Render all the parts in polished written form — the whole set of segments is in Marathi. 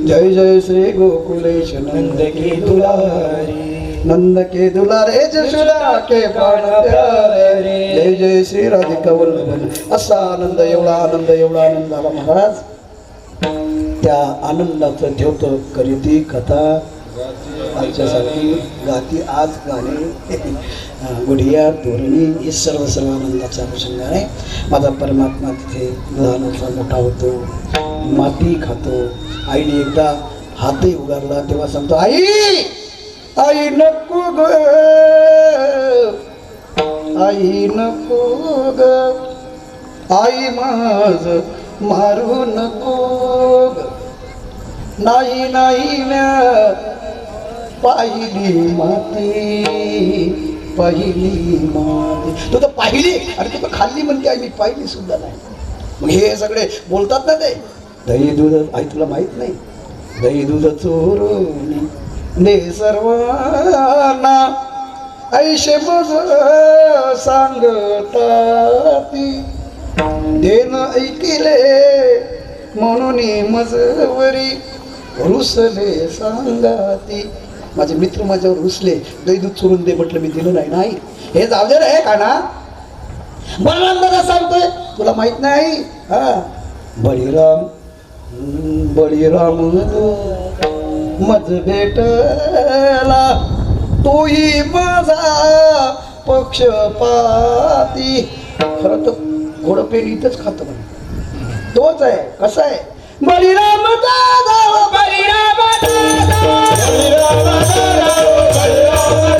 जय जय श्री गोकुलेश नंद की दुलारी, नंद के दुलारे जशोदा के प्राण प्यारे, जय जय श्री राधिका वल्लभ. असा आनंद, एवढा आनंद, एवढा आनंद झाला महाराज. त्या आनंदाचं द्योत करीती कथा आमच्यासाठी गाती आज गाणे गुढिया तोरणी हे सर्व आनंदाचा प्रसंग आहे. माझा परमात्मा तिथे लहानचा मोठा होतो, माती खातो. आईने एकदा हातही उगारला तेव्हा सांगतो, आई आई नको ग, आई नको ग, आई माझ मारू नको ग. नाही नाही म्या पाहिली माती, पाहिली माती. तू तर पाहिली आणि तू तर खाल्ली म्हणते आई, मी पाहिली सुद्धा नाही. मग हे सगळे बोलतात ना ते दही दूध. आई तुला माहित नाही, दही दूध चोरून दे सर्वांना, ऐशे मज सांगताती, देन ऐकिले म्हणून मजवरी रुसले सांगाती. माझे मित्र माझ्यावर रुसले, दही दूध चोरून दे म्हटलं, मी दिलं नाही. नाही हे जाऊ दे रे का ना. बलराम दादा सांगतोय तुला माहित नाही. हा बळीराम बळीराम मज भेटला, तोही माझा पक्षपाती. खरं तर घोडपेन इथंच खातं म्हणे, तोच आहे. कसा आहे बळीराम दादा, बळीराम दादा, बळीराम दादा, बळीराम दादा,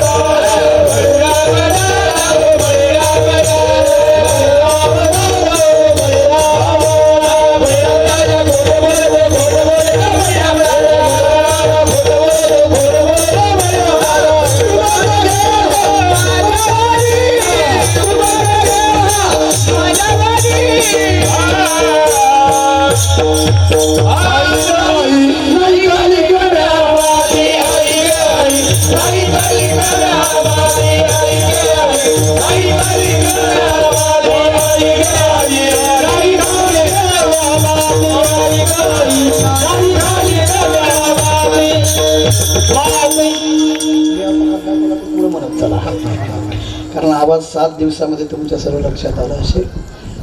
कारण आवाज 7 दिवसामध्ये तुमच्या सर्व लक्षात आला असेल.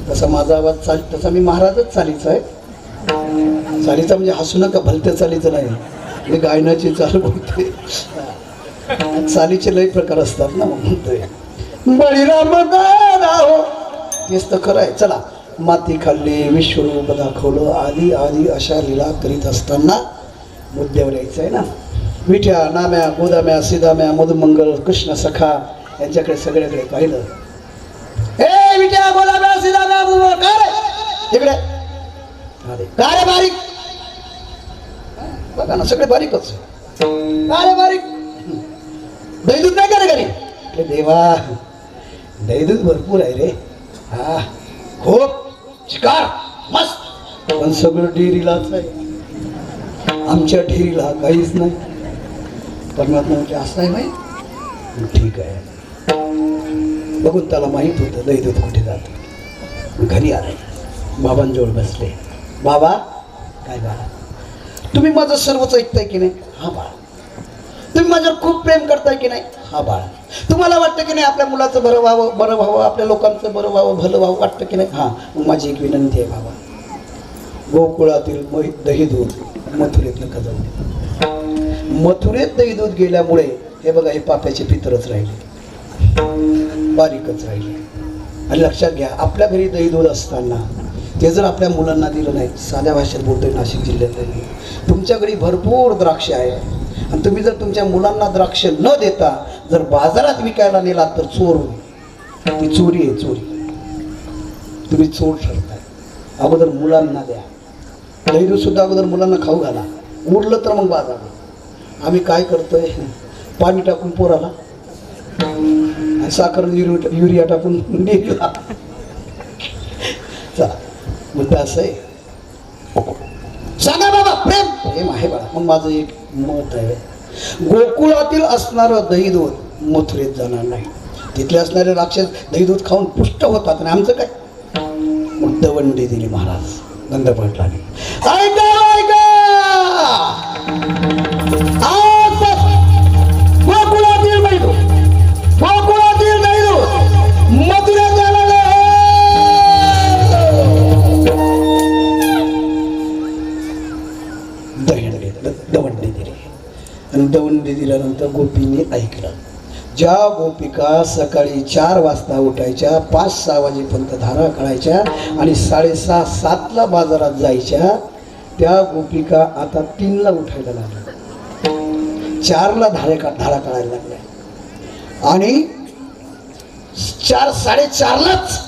तसा माझा आवाज तसा मी महाराजच चालीचा आहे. चालीचा म्हणजे हसू नका, भलत्या चालीचं नाही, मी गायनाची चाल बोलते. चालीचे लय प्रकार असतात ना, म्हणतोय बळीराम दादा हो, तेच तर खरं आहे. चला, माती खाल्ली, विश्वरूप दाखवलं, आधी आधी अशा लीला करीत असताना मुद्द्यावर यायचं आहे ना. विठ्या नाम्या गोदाम्या सिदाम्या मधुमंगल कृष्ण सखा यांच्याकडे सगळ्याकडे पाहिलं. ए विट्या गोदाम्या सिदाम्या काय इकडे काय रे बारीक, बघा ना सगळे बारीकच. काय रे बारीक, दही दूध नाही का रे घरी. देवा दही दूध भरपूर आहे रे. हा खूप शिकार मस्त, पण सगळं डेअरीलाच आहे, आमच्या डेअरीला काहीच नाही. परमात्मा म्हणजे असं आहे माहीत. ठीक आहे, बघून त्याला माहीत होतं दही दूध कुठे जातं. घरी आलाय, बाबांजवळ बसले. बाबा काय बाळा, तुम्ही माझं सर्वच ऐकताय की नाही. हा बाळा. तुम्ही माझ्यावर खूप प्रेम करताय की नाही. हा बाळा. तुम्हाला वाटतं की नाही आपल्या मुलाचं बरं व्हावं, बरं व्हावं, आपल्या लोकांचं बरं व्हावं, भलं व्हावं वाटतं की नाही. हां, मग माझी एक विनंती आहे बाबा, गोकुळातील दही दूध मथुरेत नका जाऊ दे. मथुरेत दही दूध गेल्यामुळे हे बघा, हे पाप्याचे पितरच राहिले, बारीकच राहिले. आणि लक्षात घ्या, आपल्या घरी दही दूध असताना ते जर आपल्या मुलांना दिलं नाही, साध्या भाषेत बोलतोय नाशिक जिल्ह्यातली, तुमच्या घरी भरपूर द्राक्ष आहे आणि तुम्ही जर तुमच्या मुलांना द्राक्ष न देता जर बाजारात विकायला नेलात तर चोर होईल. ती चोरी आहे, चोरी. तुम्ही चोर ठरताय. अगोदर मुलांना द्या दही दूध सुद्धा, अगोदर मुलांना खाऊ घाला, उरलं तर मग बाजारात. आम्ही काय करतोय, पाणी टाकून पोराला, साखर युरिया टाकून नेला. चला, मुद्दा असं आहे. सांगा बाबा, प्रेम प्रेम आहे बाळा. मग माझं एक मत आहे, गोकुळातील असणारं दही दूध मथुरेत जाणार नाही. तिथले असणारे राक्षस दही दूध खाऊन पुष्ट होतात. आणि आमचं काय, मग दवंडी दिली महाराज. गंध पडला नाही. ऐका ऐका, गोकुळातील मैदू, गोकुळातील मैदू मथुरेत आलेले. दवंडी दिली आणि दवंडी दिल्यानंतर गोपींनी ऐकलं. ज्या गोपिका सकाळी 4 वाजता उठायच्या, 5-6 वाजेपर्यंत धारा काढायच्या आणि 6:30-7ला बाजारात जायच्या, त्या गोपिका आता 3ला उठायला लागल्या, 4ला धारा काढायला लागल्या आणि 4-4:30लाच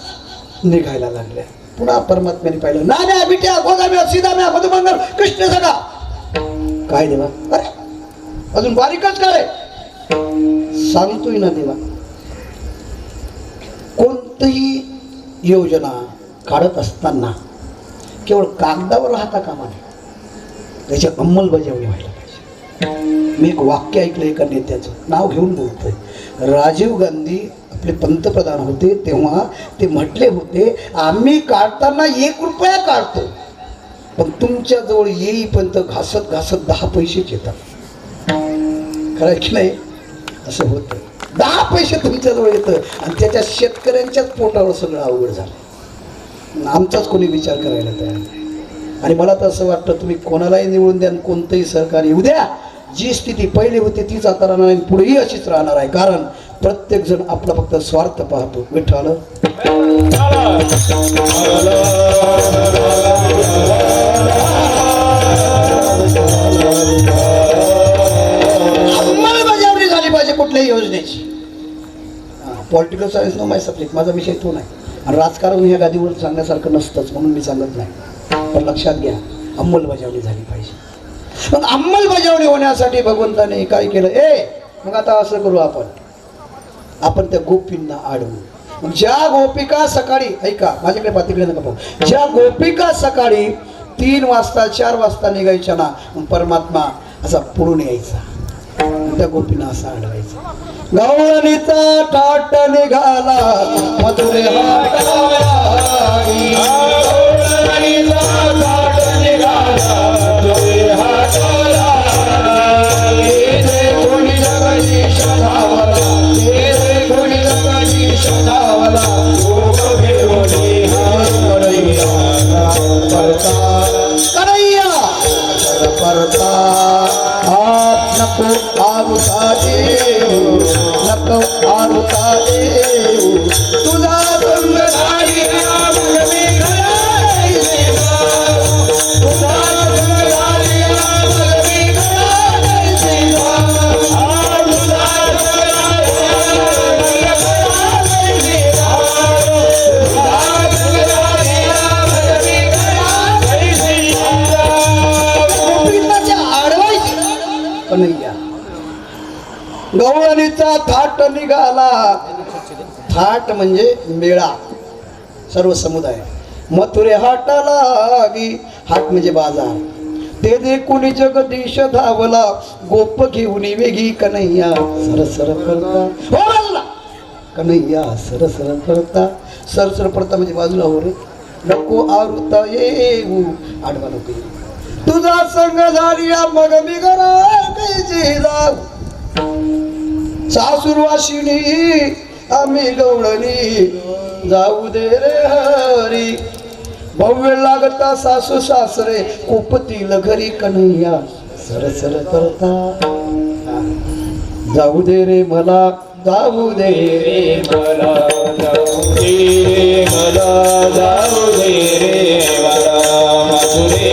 निघायला लागल्या. पुन्हा परमात्म्याने पाहिलं, नाम्या बिट्या गोदाम्या सीदाम्या मधुमंगल कृष्ण सगा. काय देवा, अरे अजून बारीकच काय सांगतोय ना देवा. कोणतीही योजना काढत असताना केवळ कागदावर राहता कामा नये, त्याची अंमलबजावणी व्हायला पाहिजे. मी एक वाक्य ऐकलं एका नेत्याचं, नाव घेऊन बोलतोय. राजीव गांधी आपले पंतप्रधान होते तेव्हा ते म्हटले होते, आम्ही काढताना 1 रुपया काढतो, पण तुमच्या जवळ येईपर्यंत घासत घासत 10 पैसेच येतात. खरं की नाही? असं होतं. 10 पैसे तुमच्याजवळ येतं आणि त्याच्या शेतकऱ्यांच्याच पोटावर सगळं अवघड झालं. आमचाच कोणी विचार करायला तयार नाही. आणि मला तर असं वाटतं, तुम्ही कोणालाही निवडून द्या, कोणतंही सरकार येऊ द्या, जी स्थिती पहिली होती तीच आता राहणार आहे, पुढेही अशीच राहणार आहे. कारण प्रत्येक जण आपला फक्त स्वार्थ पाहतो. विठ्ठल अंमलबजावणी झाली पाहिजे कुठल्याही योजनेची. पॉलिटिकल सायन्स नो माय सब्जेक्ट, माझा विषय तो नाही. आणि राजकारण ह्या गादीवर सांगण्यासारखं नसतंच म्हणून मी सांगत नाही, पण लक्षात घ्या, अंमलबजावणी झाली पाहिजे. मग अंमलबजावणी होण्यासाठी भगवंताने काय केलं, मग आता असं करू, आपण त्या गोपींना अडवू. मग ज्या गोपिका सकाळी, ऐका माझ्याकडे पातीकडे नका पाहू, ज्या गोपिका सकाळी 3 वाजता 4 वाजता निघायच्या ना, मग परमात्मा असा पुढून यायचा, त्या गोपींना असा अडवायचा. गवळणीचा ठाट निघाला मथुरे तुझा गवळणीचा थाट निघाला. थाट म्हणजे मेळा, सर्व समुदाय. मथुरे हाटाला लागी, हाट म्हणजे बाजार. ते देखून जगदीश धावला, गोप घेऊन वेगी कन्हैया सरसर करता. हो बाजूला कन्हैया सरसर करता. सरसर पडता म्हणजे बाजूला हो रे, नको आरुता येऊ, आडवा नको. तुझा संग झाली मग मी घराची जाऊ. सासूरवाशिनी आम्ही गवळणी जाऊ दे रे हरी. भव्य लागता सासू सासरे कोपतील घरी कन्हैया सरसर करता. जाऊ दे रे मला, जाऊ दे रे मला, जाऊ दे रे मला, जाऊ दे रे मला. मथुरे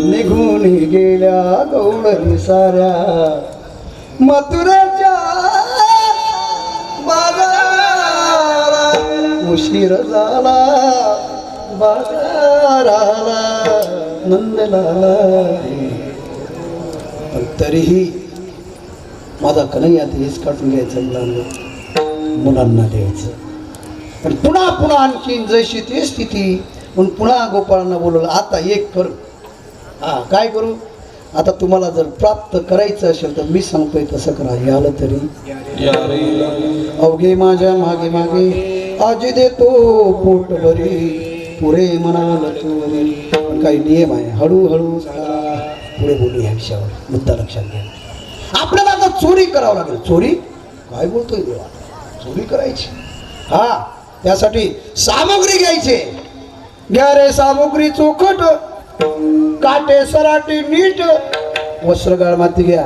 निघून गेल्या गवळणी साऱ्या मथुरेच्या बाजारा. उशीर झाला बाजाराला. नंदलाला पण तरीही माझा कन्हैया हेच काढून घ्यायचं मुलांना द्यायचं. पण पुन्हा पुन्हा आणखीन जशी ती स्थिती म्हणून पुन्हा गोपाळांना बोलवलं. आता एक करू. हा काय करू? आता तुम्हाला जर प्राप्त करायचं असेल तर मी सांगतोय तसं करा. याला तरी अवघे माझ्या मागे मागे आज देतो पोट भरी पुरे म्हणाल तू. पण काही नियम आहे. हळूहळू पुढे बोलू या विषयावर. मुद्दा लक्षात घ्या. आपल्याला आता चोरी करावं लागेल. चोरी काय बोलतोय देवा? चोरी करायची. हा त्यासाठी सामग्री घ्यायची. घ्या रे सामग्री चोखट काटे सराटी नीट. वस्त्रगाळ माती घ्या,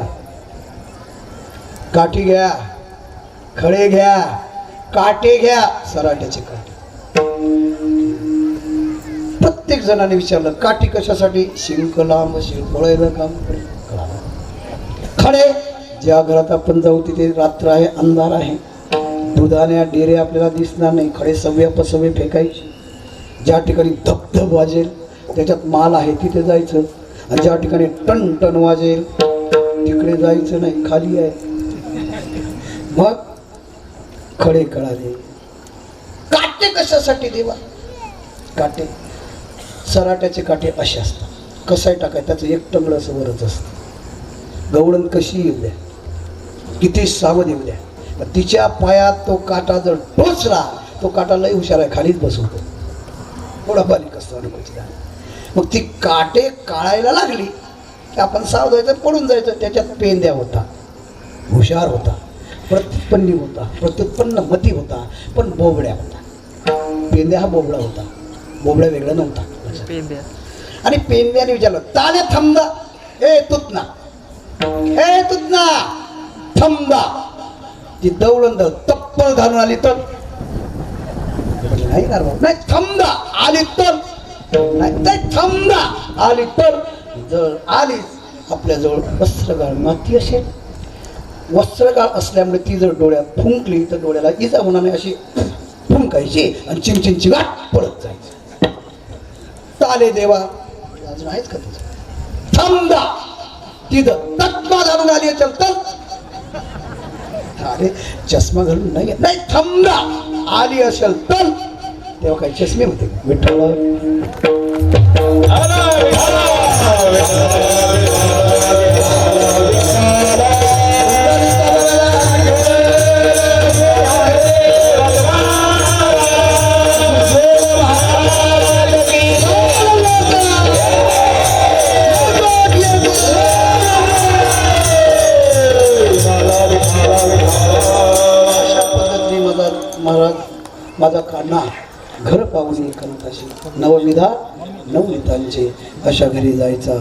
काठी घ्या, खडे घ्या, काटे घ्या, सराट्याचे काटे. प्रत्येक जणाने विचारलं काठी कशासाठी? शिंक लांब शिंपळायला काम कळालं. खडे ज्या घरात आपण जाऊ तिथे रात्र आहे, अंधार आहे, दुधाने डेरे आपल्याला दिसणार नाही. खडे सव्या पसवे फेकायचे. ज्या ठिकाणी धबधब वाजेल त्याच्यात माल आहे तिथे जायचं. आणि ज्या ठिकाणी टन टन वाजेल तिकडे जायचं नाही, खाली आहे. मग खडे कळाले. काटे कशासाठी देवा? काटे सराट्याचे काटे असे असतात. कसाय टाकाय त्याचं एक टंगड असं वरच असतं. गवळण कशी येऊ द्या, किती सावध येऊ द्या, तिच्या पायात तो काटा जर टोचला तो काटा लई हुशार आहे, खालीच बसवतो. थोडा बारीक असतो अनुभवची. मग ती काटे काळायला लागली की आपण सावधायचं, पडून जायचं. त्याच्यात पेंद्या होता, हुशार होता, प्रत्युत्पन्नी होता, प्रत्युत्पन्न मती होता, पण बोबड्या होता. पेंद्या हा बोबडा होता, बोबड्या वेगळा नव्हता. आणि पेंद्याने विचारलं ताले थंबा ए तुतना, ए तुतना थंबा. ती दौडंद तप्पल घालून आली तर नाही नाही थंबा आली तर नाही थंबा आली तर. जर आलीच आपल्याजवळ वस्त्रगाळ माती असेल, वस्त्रगाळ असल्यामुळे ती जर डोळ्यात फुंकली तर डोळ्याला इजा होणार नाही अशी फुंकायची आणि चिंचिंची गाठ पडत जायचं. ताले देवा अजून आहेच का तुझं? थांबा तिथं तत्मा घालून आली असेल तर. अरे चष्मा घालून नाही नाही थांबा आली असेल तर. तेव्हा काही चष्मे होते विठ्ठल. माझा कान्हा घर पाहून एकांताशी नवविधा नवनीतांचे अशा घरी जायचा,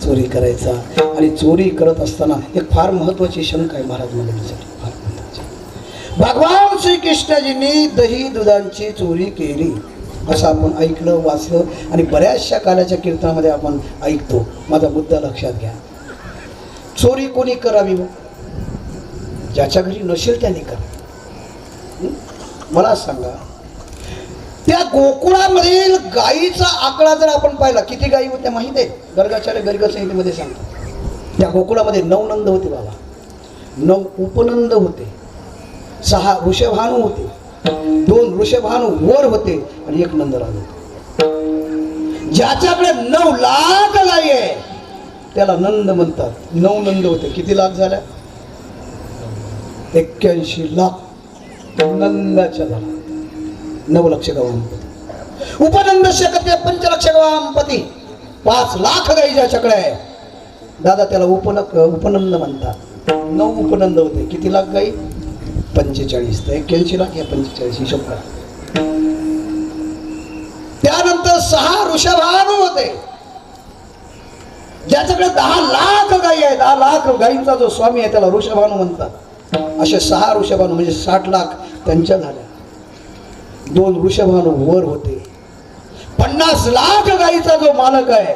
चोरी करायचा. आणि चोरी करत असताना एक फार महत्वाची शंका आहे महाराज मंडळीसाठी, फार महत्वाची. भगवान श्रीकृष्णजींनी दही दुधांची चोरी केली असं आपण ऐकलं, वाचलं आणि बऱ्याचशा कालाच्या कीर्तनामध्ये आपण ऐकतो. माझा मुद्दा लक्षात घ्या. चोरी कोणी करावी? ज्याच्या घरी नसेल त्याने करा. मला सांगा, त्या गोकुळामधील गायीचा आकडा जर आपण पाहिला, किती गायी होत्या माहित आहे? गर्गाचार्य गर्ग संहितेमध्ये सांगतात. त्या गोकुळामध्ये 9 नंद होते बाबा, 9 उपनंद होते, 6 ऋषभानू होते, 2 ऋषभानू वर होते आणि 1 नंदराज होते. ज्याच्याकडे 9 लाख गायी आहे त्याला नंद म्हणतात. 9 नंद होते. किती लाख झाल्या? 81 लाख नंदाच्या झाला. 9 लक्ष गवामपती. उपनंद शकते 5 लक्ष गवामपती. 5 लाख गाई ज्याच्याकडे आहे दादा त्याला उपनंद म्हणतात. 9 उपनंद होते. किती लाख गाई? 45. तर 81 लाख या 45 हिशोब करा. त्यानंतर 6 ऋषभानू होते ज्याच्याकडे 10 लाख गाई आहे. 10 लाख गाईंचा जो स्वामी आहे त्याला ऋषभानू म्हणतात. असे 6 ऋषभानू म्हणजे 60 लाख त्यांच्या झाल्या. 2 ऋषभानू वर होते. 50 लाख गाईचा जो मालक आहे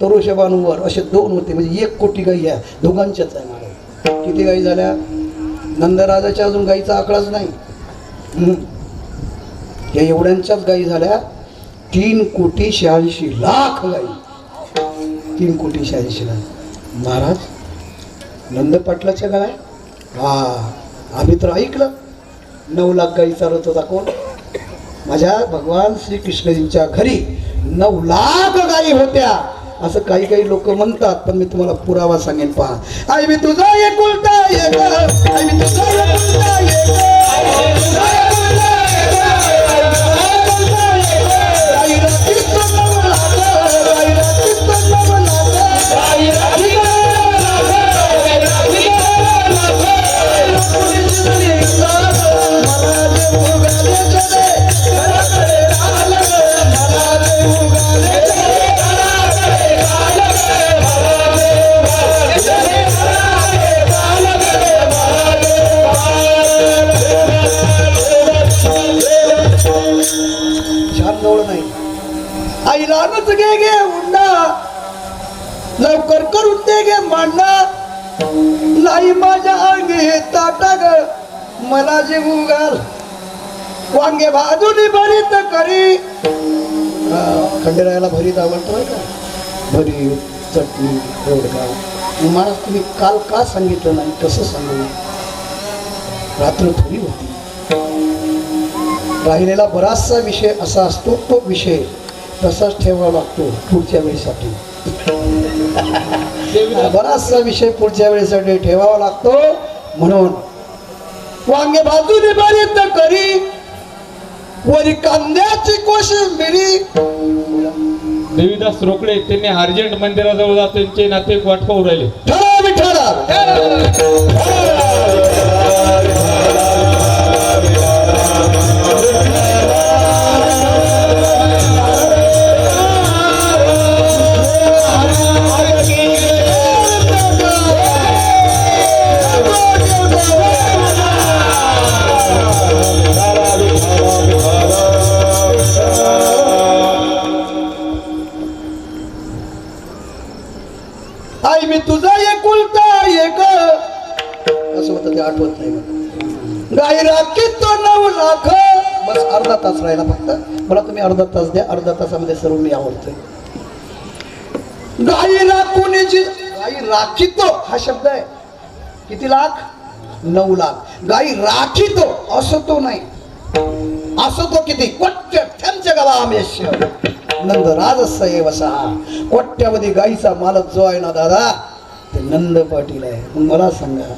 तो ऋषभानू वर. असे 2 होते म्हणजे 1 कोटी गाई आहे. दोघांच्याच आहे मालक. किती गाई झाल्या? नंदराजाच्या अजून गाईचा आकडाच नाही. या एवढ्यांच्याच गाई झाल्या 3 कोटी 86 लाख गाई. 3,80,00,000 महाराज नंद पाटलाच्या गाय हा आम्ही तर ऐकलं 9 लाख गाई चालत होता कोण माझ्या भगवान श्रीकृष्णजींच्या घरी 9 लाख गाई होत्या असं काही काही लोक म्हणतात पण मी तुम्हाला पुरावा सांगेन पहा आई मी तुझा एकुलता एक आई मी तुझा एकुलता एक आईलाच घे गे उंडा लवकर करून दे गे मांडा नाही माझ्या अंगी ताटा ग मला जीव घाल वांगे भाजून भरीत करी खंडेरायाला भरीत आवडतो का भरीत चटणी रोडगा मला तुम्ही काल का सांगितलं नाही कसं सांगू रात्र थोडी होती राहिलेला बराचसा विषय असा असतो तो विषय तसाच ठेवावा लागतो पुढच्या वेळेसाठी बराचसा विषय पुढच्या वेळेसाठी ठेवावा लागतो म्हणून वांगे भाजून भरीत करी वरी कांद्याची कोशिंबिरी देवीदास रोकडे त्यांनी अर्जंट मंदिराजवळ जात त्यांचे नातेवाईक वाट पाहू राहिले आई मी तुझा एकुलता एक असं होतं ते आठवत नाही मला गाई राखीत तो 9 लाख बस अर्धा तास राहिला फक्त मला तुम्ही अर्धा तास द्या अर्धा तासामध्ये सर्व मी आवडतोय गाई राखुनीची गाई राखीतो हा शब्द आहे किती लाख 9 लाख गाई राखीतो असं तो नाही असं तो किती कोट्यवधींच्या गावामेश नंद राजस्य वसा कोट्यावधी गाईचा मालक जो आहे ना दादा ते नंद पाटील आहे मग मला सांगा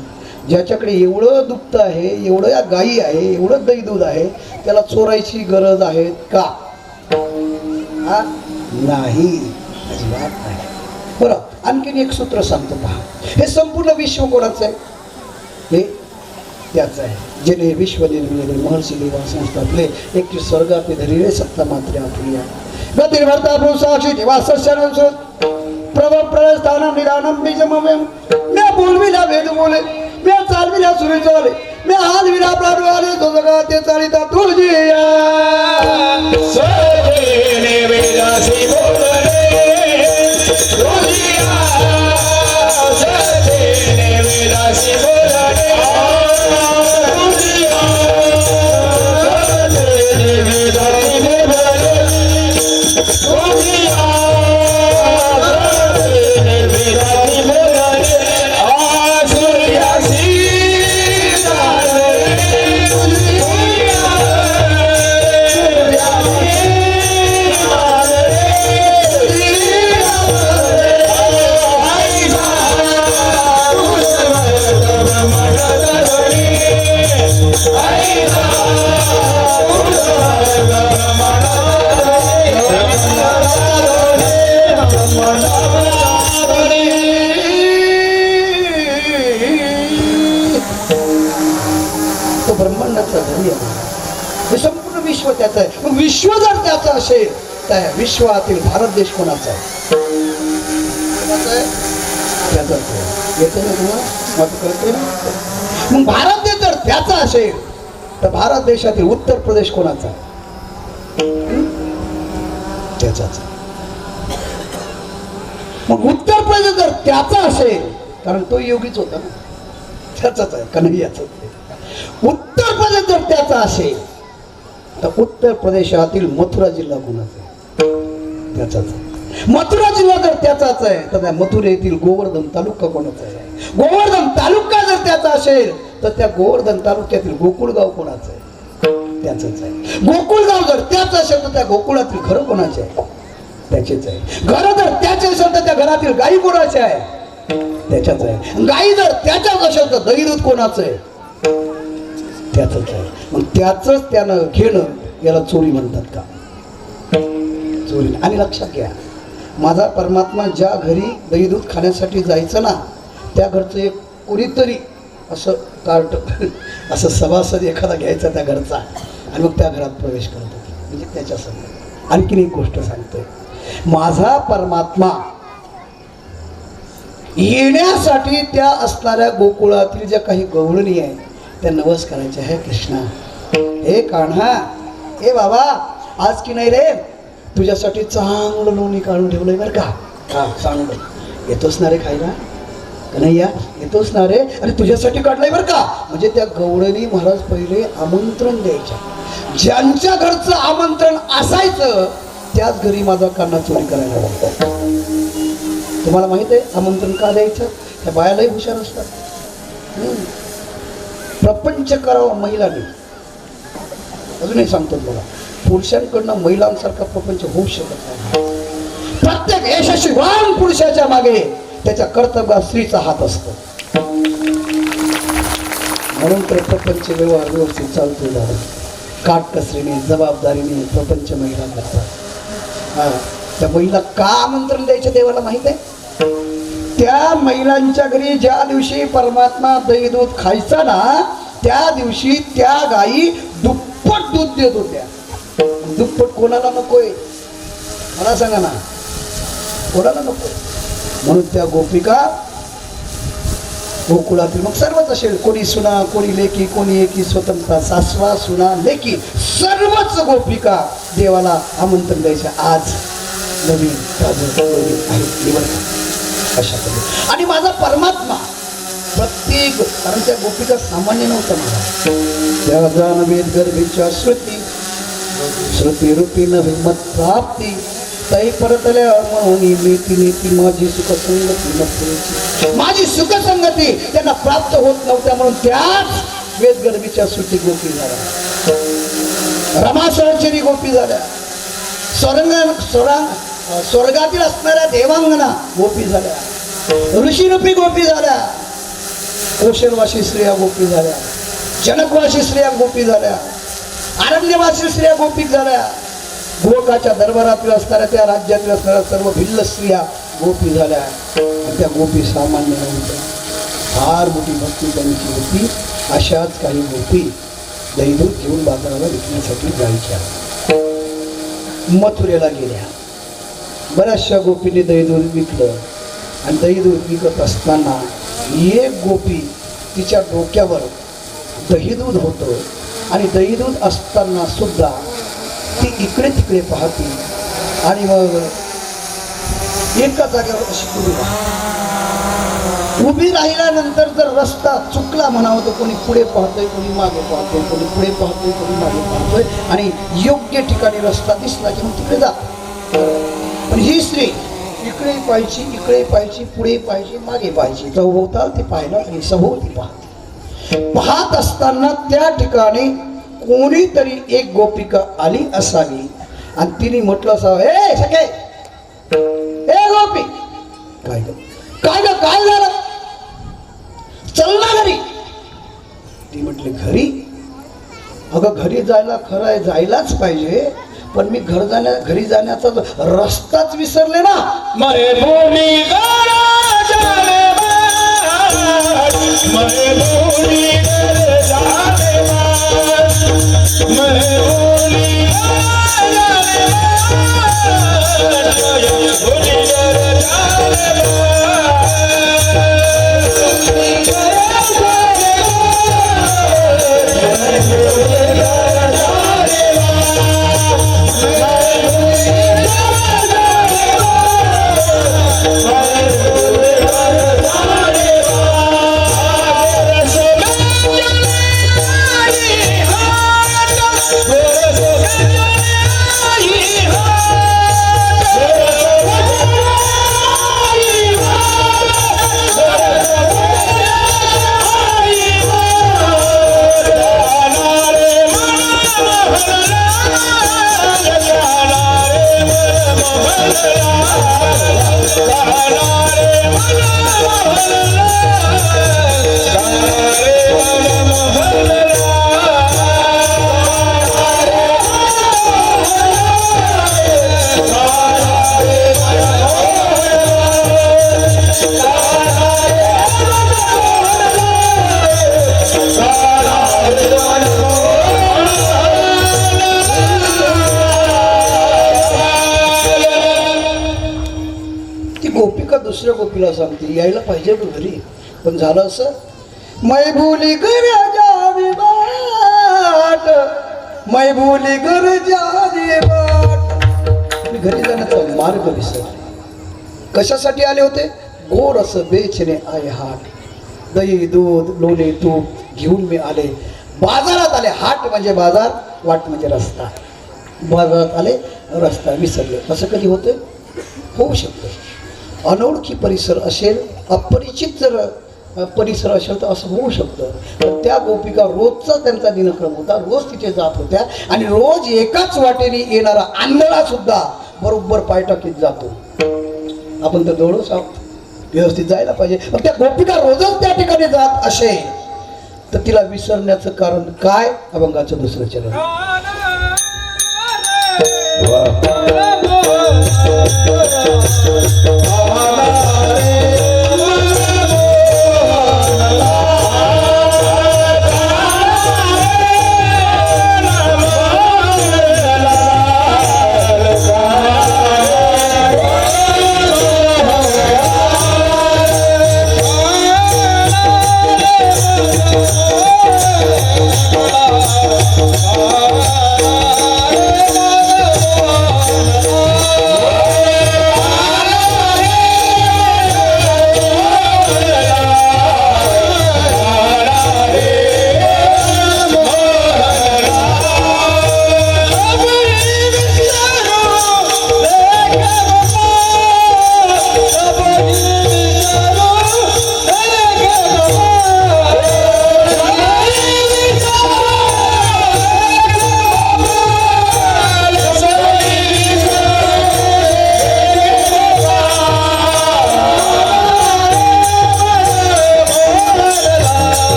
ज्याच्याकडे एवढं दुभत आहे एवढं या गाई आहे एवढं दही दूध आहे त्याला चोरायची गरज आहे का हा नाही अजिबात नाही बरं आणखीन एक सूत्र सांगतो पहा हे संपूर्ण विश्व कोणाचं आहे हे त्याच आहे जेणे विश्व निर्मिले महर्षी देवा संस्थातले एकटी स्वर्गापे धरिले सत्ता मात्र आपल्या गतिर भरता साक्षी निवास प्रभ प्रस्थानम निदानम बीजमव्यम मैं बोलविला वेद बोले मैं चालविला सुरे चाले मैं हात विला प्राण वाले तो जगा ते चालिता तुझिया सोने वेदासी बोले तुझिया सोने वेदासी बोले तुझिया सोने वेदासी तो ब्रह्मांडाचा धरी आहे हे संपूर्ण विश्व त्याचं आहे मग विश्व जर त्याचं असेल तर विश्वातील भारत देश कोणाचा आहे त्याचा येते ना तुम्हाला माझं कळते ना मग भारत देश जर त्याचा असेल तर भारत देशातील उत्तर प्रदेश कोणाचा त्याचाच मग उत्तर प्रदेश जर त्याचा असेल कारण तो योगीच होता ना त्याचाच आहे कन्हैयाच उत्तर प्रदेश जर त्याचा असेल तर उत्तर प्रदेशातील मथुरा जिल्हा कोणाचा त्याचाच मथुरा जिल्हा जर त्याचाच आहे तर त्या मथुरेतील गोवर्धन तालुका कोणाचा आहे? गोवर्धन तालुका जर त्याचा असेल तर त्या गोवर्धन तालुक्यातील गोकुळगाव कोणाचं आहे? त्याचंच आहे. गोकुळगाव जर त्याचं असेल तर त्या गोकुळातील घर कोणाचे आहे? त्याचेच आहे. घर जर त्याचे असेल तर त्या घरातील गाई कोणाचे आहे? त्याच्याच आहे. गाई जर त्याच्याच असेल तर दही दूध कोणाचं आहे? त्याचंच आहे. मग त्याचंच त्यानं घेणं याला चोरी म्हणतात का? चोरी. आणि लक्षात घ्या, माझा परमात्मा ज्या घरी दही दूध खाण्यासाठी जायचं ना त्या घरचं एक कोणीतरी असं कार्ट असं सभासद एखादा घ्यायचा त्या घरचा आणि मग त्या घरात प्रवेश करतो. म्हणजे त्याच्या समोर आणखीन एक गोष्ट सांगतोय, माझा परमात्मा येण्यासाठी त्या असणाऱ्या गोकुळातील ज्या काही गवळणी आहे त्या नवस करायच्या आहे. कृष्णा, हे कान्हा, हे बाबा, आज की नाही रे तुझ्यासाठी चांगलं लोणी काढून ठेवलंय बरं का. हा, चांगलं येतोच ना रे खायला? कन्हैया येतोच ना रे? अरे तुझ्यासाठी काढलंय बरं का. म्हणजे त्या गवळणी महाराज पहिले आमंत्रण द्यायच्या. ज्यांच्या घरचं आमंत्रण असायचं त्याच घरी माझा कान्हा चोरी करायला लागतो. तुम्हाला माहित आहे आमंत्रण का द्यायचं? त्या बायालाही हुशार असतात. प्रपंच करावं महिलांनी. अजूनही सांगतो मला, पुरुषांकडनं महिलांसारखा प्रपंच होऊ शकत नाही. प्रत्येक यशस्वीवान पुरुषाच्या मागे त्याच्या कर्तव्यात स्त्रीचा हात असतो. म्हणून तर प्रपंच व्यवहार व्यवस्थित चालतो झाला. काटकसरीने जबाबदारीने प्रपंच महिला करतात. हा, त्या महिला का आमंत्रण द्यायचे देवाला माहित आहे? त्या महिलांच्या घरी ज्या दिवशी परमात्मा दही दूध खायचा ना त्या दिवशी त्या गायी दुप्पट दूध देत होत्या. दुप्पट कोणाला नकोय? मला सांगा ना, कोणाला नकोय? म्हणून त्या गोपिका गोकुळातील मग सर्वच असेल, कोणी सुना, कोणी लेकी, कोणी एकी स्वतंत्र, सासवा, सुना, लेकी, सर्वच गोपिका देवाला आमंत्रण द्यायच्या. आज नवीन अशा पद्धतीने. आणि माझा परमात्मा प्रत्येक, कारण त्या गोपिका सामान्य नव्हत्या. मला त्या वेद गर्भेच्या श्रुती रूपी हिंमत प्राप्ती तै परतल्या म्हणून नेती नेती माझी सुखसंगती, माझी सुखसंगती त्यांना प्राप्त होत नव्हत्या. म्हणून त्याच वेदगर्भीच्या श्रुती गोपी झाल्या, रमा सहचरी गोपी झाल्या, स्वर्गातील असणाऱ्या देवांगना गोपी झाल्या, ऋषीरूपी गोपी झाल्या, कौशलवासी स्त्रिया गोपी झाल्या, जनकवासी स्त्रिया गोपी झाल्या, अरण्यवासी स्त्रिया गोपी झाल्या, गोकाच्या दरबारातील असणाऱ्या त्या राज्यातील असणाऱ्या सर्व भिल्ल स्त्रिया गोपी झाल्या. त्या गोपी सामान्य नव्हत्या, फार मोठी भक्ती त्यांची होती. अशाच काही गोपी दहीदूध घेऊन बाजाराला विकण्यासाठी जायच्या. मथुरेला गेल्या. बऱ्याचशा गोपीने दहीदूध विकलं आणि दहीदूध विकत असताना एक गोपी तिच्या डोक्यावर दहीदूध होतं आणि दहीदूध असताना सुद्धा ती इकडे तिकडे पाहते आणि मग एका जागेवर अशी उभी राहिल्यानंतर जर रस्ता चुकला म्हणावं तर कोणी पुढे पाहतोय, कोणी मागे पाहतोय, कोणी पुढे पाहतोय, कोणी मागे पाहतोय आणि योग्य ठिकाणी रस्ता दिसला की मग तिकडे जा. पण ही स्त्री इकडे पाहायची, इकडे पाहायची, पुढे पाहायची, मागे पाहायची, चौभोवताल ती पाहिला आणि सभोवती पाहत असताना त्या ठिकाणी कोणीतरी एक गोपिका आली असावी आणि तिने म्हटलं असावं, ए सखे, ए गोपी, काय ग काय ग काय झालं, चल ना घरी. ती म्हटली घरी? अगं घरी जायला खरं आहे, जायलाच पाहिजे, पण मी घरी जाण्याचा रस्ताच विसरले ना. मरे भूमी ती गोपिका दुसऱ्या गोपीला सांगते यायला पाहिजे पण घरी, पण झालं असं, मै भूली घर जावी बाट, मै भूली घर जावी बाट. मी घरी जाण्याचा मार्ग विसरले. कशासाठी आले होते? गोड असं बेचणे आहे हाट, दही दूध लोणी तूप घेऊन मी आले. बाजारात आले. हाट म्हणजे बाजार, वाट म्हणजे रस्ता. बाजारात आले, रस्ता विसरले. असं कधी होतं? होऊ शकतं. अनोळखी परिसर असेल, अपरिचित जर परिसर असेल तर असं होऊ शकतं. पण त्या गोपिका रोजचा त्यांचा दिनक्रम होता, रोज तिथे जात होत्या आणि रोज एकाच वाटेने येणारा आंधळा सुद्धा बरोबर पायटाकीत जातो. आपण तर दोडोच आहोत, व्यवस्थित जायला पाहिजे. पण त्या गोपिका रोजच त्या ठिकाणी जात असे तर तिला विसरण्याचं कारण काय? अभंगाचं दुसरं चरण.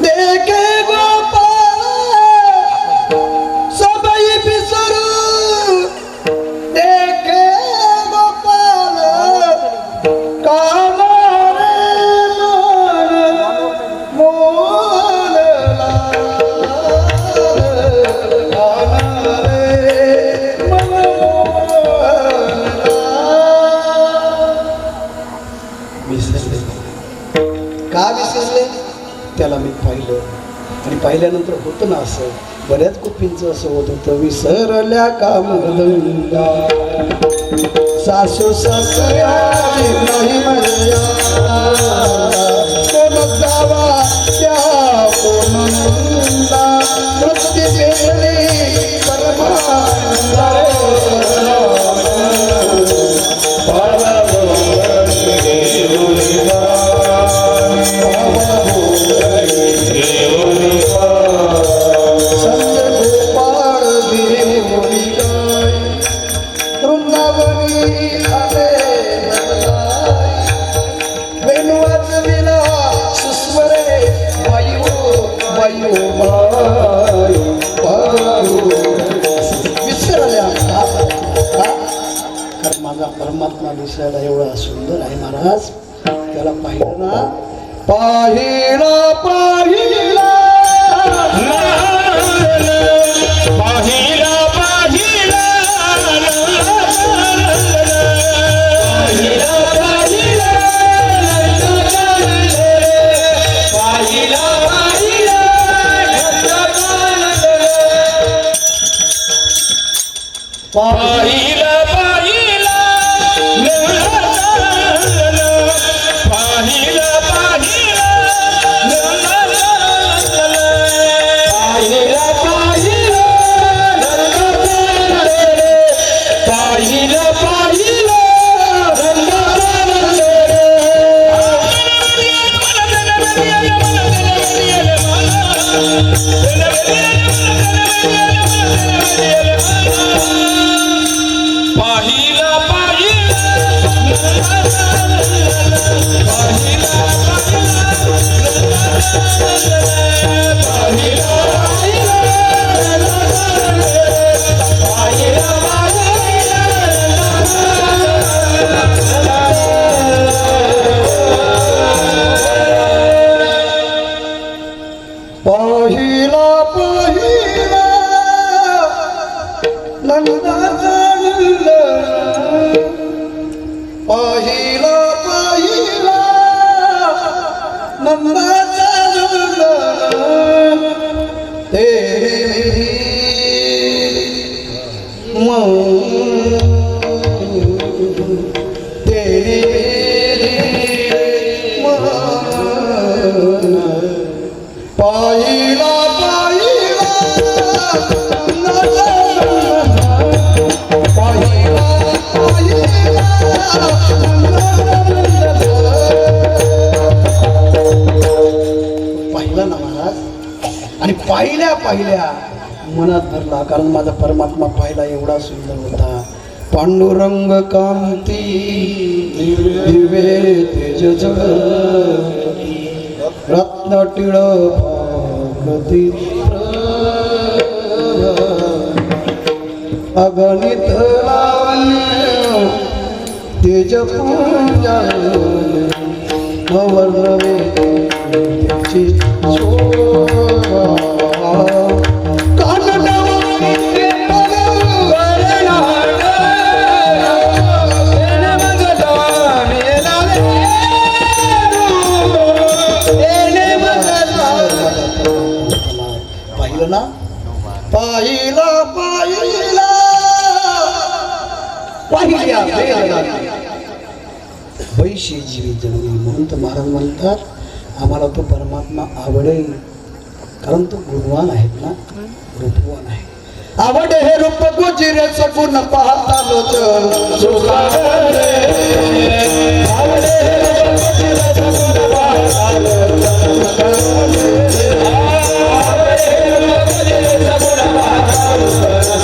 देखे गोपाल सबई बिसरू, देखे गोपाल काला रे मन मोहनला, काला रे मन मोहनला. विसरले. का विसरले? त्याला मी पाहिलं आणि पाहिल्यानंतर होतं ना असं, बऱ्याच गोपींचं असं होत होतं. विसरल्या कामधंदा सासू सासऱ्या नाही म्हणल्या, कोण जावा त्या कोण नंदा, मृत्यू गेली परमानंदा. माझा परमात्मा दिसायला एवढा सुंदर आहे महाराज. त्याला पाहिलं ना, पाहिला पाहिला पाहिला पाहिला पाहिलं पाहिलं पहिला पहिला नंदाचा पहिला पहिला नंदाचा तेरी पहिला पहिला पहिला ना महाराज आणि पाहिल्या पाहिल्या मनात धरला कारण माझा परमात्मा पाहिला एवढा सुंदर होता पांडुरंग कांती दिवे तेज रत्न टिळ गती अगणित लावण्य तेज पूजा नवरवे त्याची शोभा पाहिलं ना पाहिला पाहिला पाहिल्या वैशी जीवी जन्मी म्हणून तर महाराज म्हणतात आम्हाला तो परमात्मा आवडेल कारण तो गुणवान आहेत ना रूपवान आहे आवडे हे रूप गुजिरे सगुण पाहता लोचन सुखावले आवडे हे रूप गुजिरे सगुण पाहता लोचन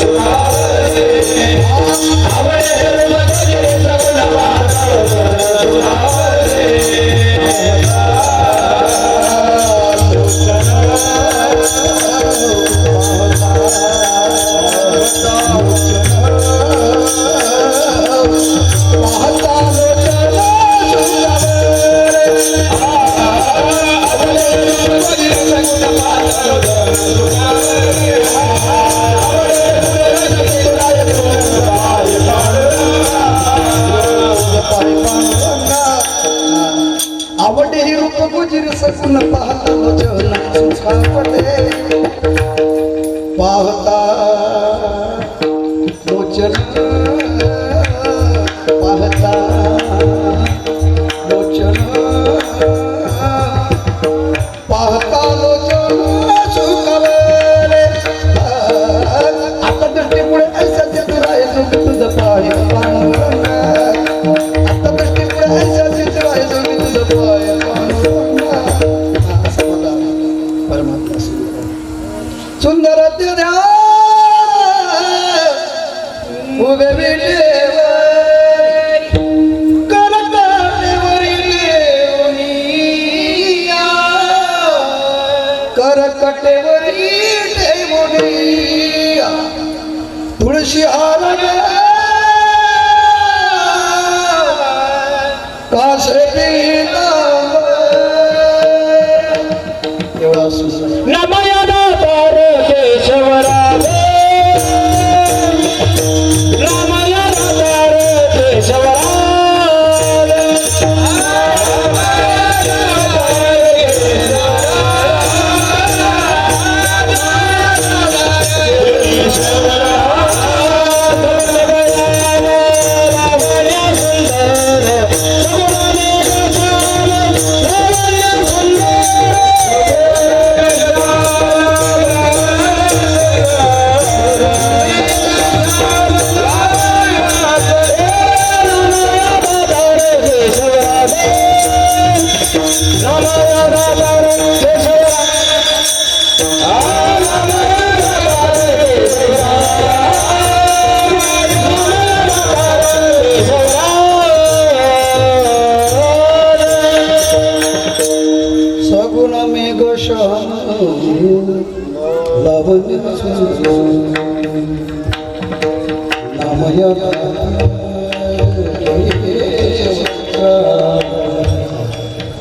सुखावले आवडे ही रूप गुजिर सगुण पाहता लोचन सुखावले पाहता लोचन पाहता लोचन पाहता लोचन सुखावले आता दृष्टीपुढे ऐसा चतुर आहे जो तुझं पाहिलं आता दृष्टीपुढे ऐसा चतुर आहे जो परमात्मा सुंदर ध्यान उभे विटे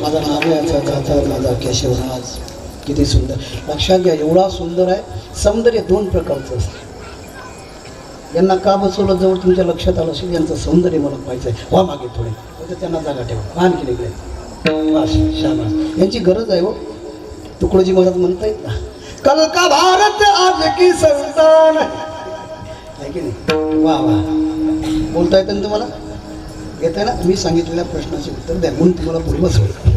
माझा नाव याचा गाथा माझा केशवराज. किती सुंदर. लक्षात घ्या, एवढा सुंदर आहे. सौंदर्य दोन प्रकारचं असतं. यांना का बसवलं जवळ तुमच्या लक्षात आलं असेल, यांचं सौंदर्य मला पाहिजे आहे. व्हा मागे थोडे, फक्त त्यांना जागा ठेवा. आणखी इकडे शाबास. यांची गरज आहे हो. तुकडोजी महाराज म्हणता येत ना, कल का भारत आज की संतान आहे की नाही. वा वा. बोलता येतं ना तुम्हाला, येत आहे ना. मी सांगितलेल्या प्रश्नाचे उत्तर द्या म्हणून तुम्हाला पुढे बसवलं.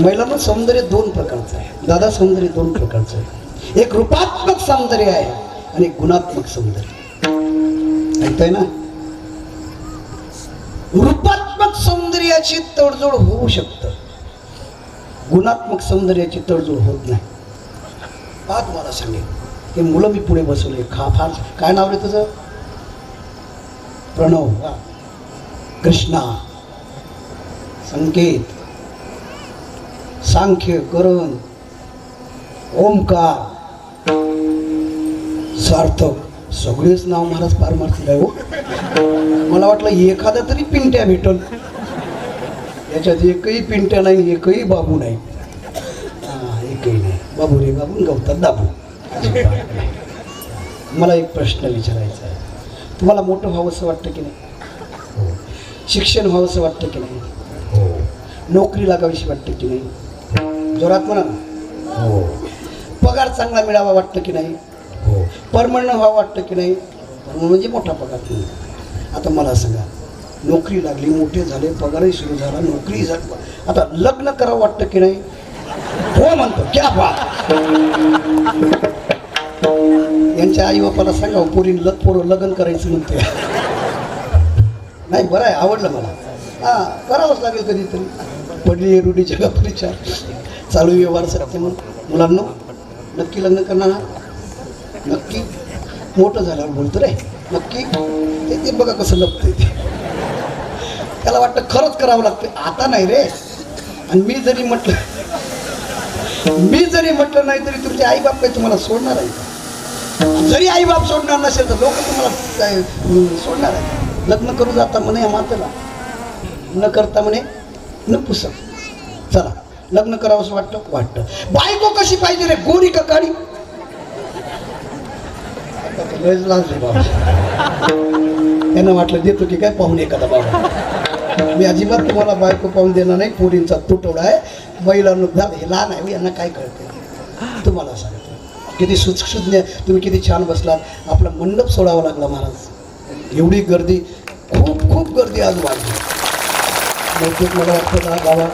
महिलांना सौंदर्य दोन प्रकारचं आहे दादा. सौंदर्य दोन प्रकारचं आहे. एक रूपात्मक सौंदर्य आहे आणि एक गुणात्मक सौंदर्य. ऐकताय ना. रूपात्मक सौंदर्याची तडजोड होऊ शकतं, गुणात्मक सौंदर्याची तडजोड होत नाही. पहा तुम्हाला सांगेल, हे मुलं मी पुढे बसवले. फार काय नाव रे तुझं? प्रणव, कृष्णा, संकेत, सांख्य, करण, ओमकार, सार्थक. सगळेच नाव महाराज फार मारतील आहे हो. मला वाटलं एखादा तरी पिंट्या भेटल. याच्यात एकही पिंट्या नाही, एकही बाबू नाही. एकही नाही. बाबू रे बाबू, गवतात दाबू. मला एक प्रश्न विचारायचा आहे. तुम्हाला मोठं व्हावंसं वाटतं की नाही? शिक्षण व्हावंसं वाटतं की नाही? नोकरी लागावीशी वाटतं की नाही? जोरात म्हणा. हो. पगार चांगला मिळावा वाटतं की नाही? हो. परमनंट व्हावं वाटतं की नाही? म्हणजे मोठा पगार नाही. आता मला सांगा, नोकरी लागली, मोठे झाले, पगारही सुरू झाला, नोकरी झाली, आता लग्न करावं वाटतं की नाही? हो म्हणतो. क्या बात. यांच्या आई बापाला सांगा, पोरं लग्न करायचं म्हणते. नाही, बरं आहे, आवडलं मला. हां, करावंच लागेल कधीतरी. पडली रूढी जगापरीच्या चालू व्यवहार सत्य म्हणून. मुलांना नक्की लग्न करणार ना? नक्की. मोठं झाल्यावर बोलतो रे नक्की. ते बघा कसं लपतंय ते. त्याला वाटतं खरंच करावं लागतं. आता नाही रे. आणि मी जरी म्हटलं नाही तरी तुमचे आईबाप काही तुम्हाला सोडणार आहे का? जरी आईबाप सोडणार नसेल तर लोक तुम्हाला काय सोडणार आहे? लग्न करू जाता म्हणे या मातेला, न करता म्हणे न पुसक. चला, लग्न करावंसं वाटतं. बायको कशी पाहिजे रे? गोरी का काळी? बाबा त्यांना वाटलं देतो की काय पाहून एखादा बाबा. मी अजिबात तुम्हाला बायको पाहून देणार नाही. पोरींचा तुटवडा आहे. महिलांना हे लहान आहे, यांना काय कळते तुम्हाला सांगतो. किती सुज्ञ तुम्ही, किती छान बसलात. आपला मंडप सोडावा लागला महाराज. एवढी गर्दी, खूप गर्दी आज वाढली. बहुतेक मला वाटतं गावात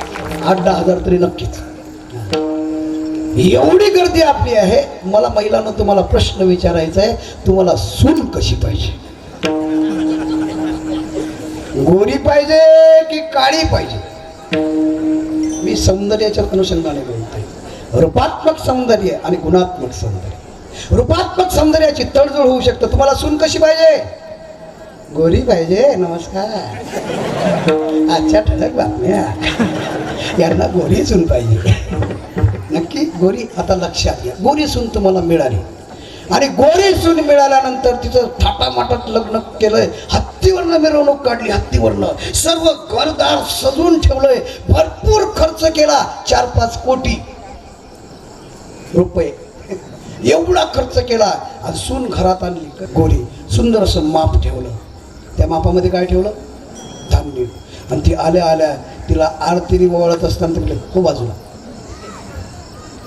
8-10 तरी नक्कीच. एवढी गर्दी आपली आहे. मला महिलांना तुम्हाला प्रश्न विचारायचा आहे, तुम्हाला सून कशी पाहिजे? गोरी पाहिजे की काळी पाहिजे? मी सौंदर्याच्या अनुषंगाने बोलतोय. रूपात्मक सौंदर्य आणि गुणात्मक सौंदर्य. रूपात्मक सौंदर्याची तडजोड होऊ शकतं. तुम्हाला सून कशी पाहिजे? गोरी पाहिजे. नमस्कार. अच्छा, ठळक बातम्या. यांना गोरी सून पाहिजे. नक्की गोरी. आता लक्षात घ्या, गोरी सून तुम्हाला मिळाली आणि गोरी सून मिळाल्यानंतर तिचं थाटामाटात लग्न केलंय. हत्तीवरनं मिरवणूक काढली. हत्तीवरनं सर्व घरदार सजून ठेवलंय. भरपूर खर्च केला. 4-5 कोटी रुपये एवढा खर्च केला. आणि सून घरात आणली गोरी. सुंदर असं माप ठेवलं. त्या मापामध्ये काय ठेवलं? धान्य. आणि ती आल्या तिला आरतीने ओवाळत असताना म्हटलं हो बाजूला.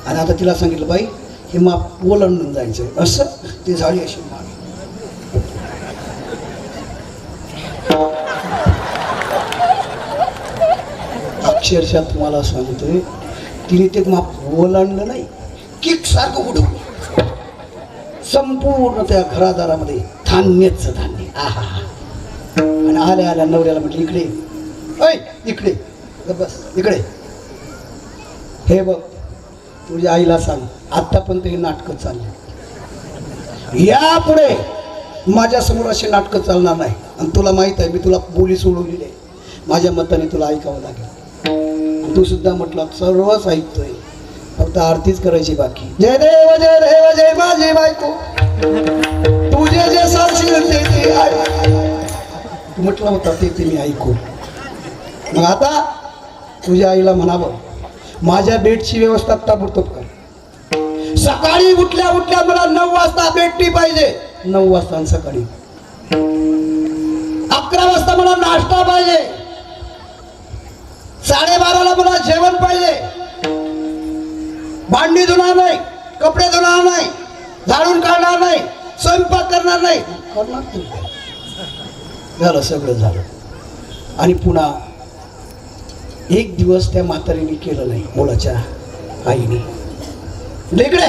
आणि आता तिला सांगितलं बाई हे माप ओलांडून जायचं. असं ती झाडी अशी मार. अक्षरशः तुम्हाला सांगतोय, तिने ते माप ओलांडलं नाही, किक सारखं उडवलं. संपूर्ण त्या घरादारामध्ये धान्यच धान्य. आहा. आणि आल्या नवऱ्याला म्हटलं इकडे, ऐ इकडे बस, इकडे. हे बघ, तुझ्या आईला सांग आतापर्यंत हे नाटकं चालले. यापुढे माझ्या समोर असे नाटकं चालणार नाही. आणि तुला माहित आहे, मी तुला बोली सोडवलेली आहे. माझ्या मताने तुला ऐकावं लागेल. तू सुद्धा म्हटलं सर्वच ऐकतोय, फक्त आरतीच करायची बाकी. जय देव जय देव जय माझी बायको, तू जे जे सांगशील ते तू म्हटलं होतं ते मी ऐकू. मग आता तुझ्या आईला म्हणावं माझ्या बेडची व्यवस्था ताबडतोब कर. सकाळी उठल्या उठल्या मला 9 वाजता बेडटी पाहिजे. 9 वाजता आणि सकाळी 11 वाजता मला नाश्ता पाहिजे. 12:30ला मला जेवण पाहिजे. भांडी धुणार नाही, कपडे धुणार नाही, झाडून काढणार नाही, स्वयंपाक करणार नाही. करणार तू. झालं सगळं झालं. आणि पुन्हा एक दिवस त्या म्हातारीने केलं नाही. मुलाच्या आईने इकडे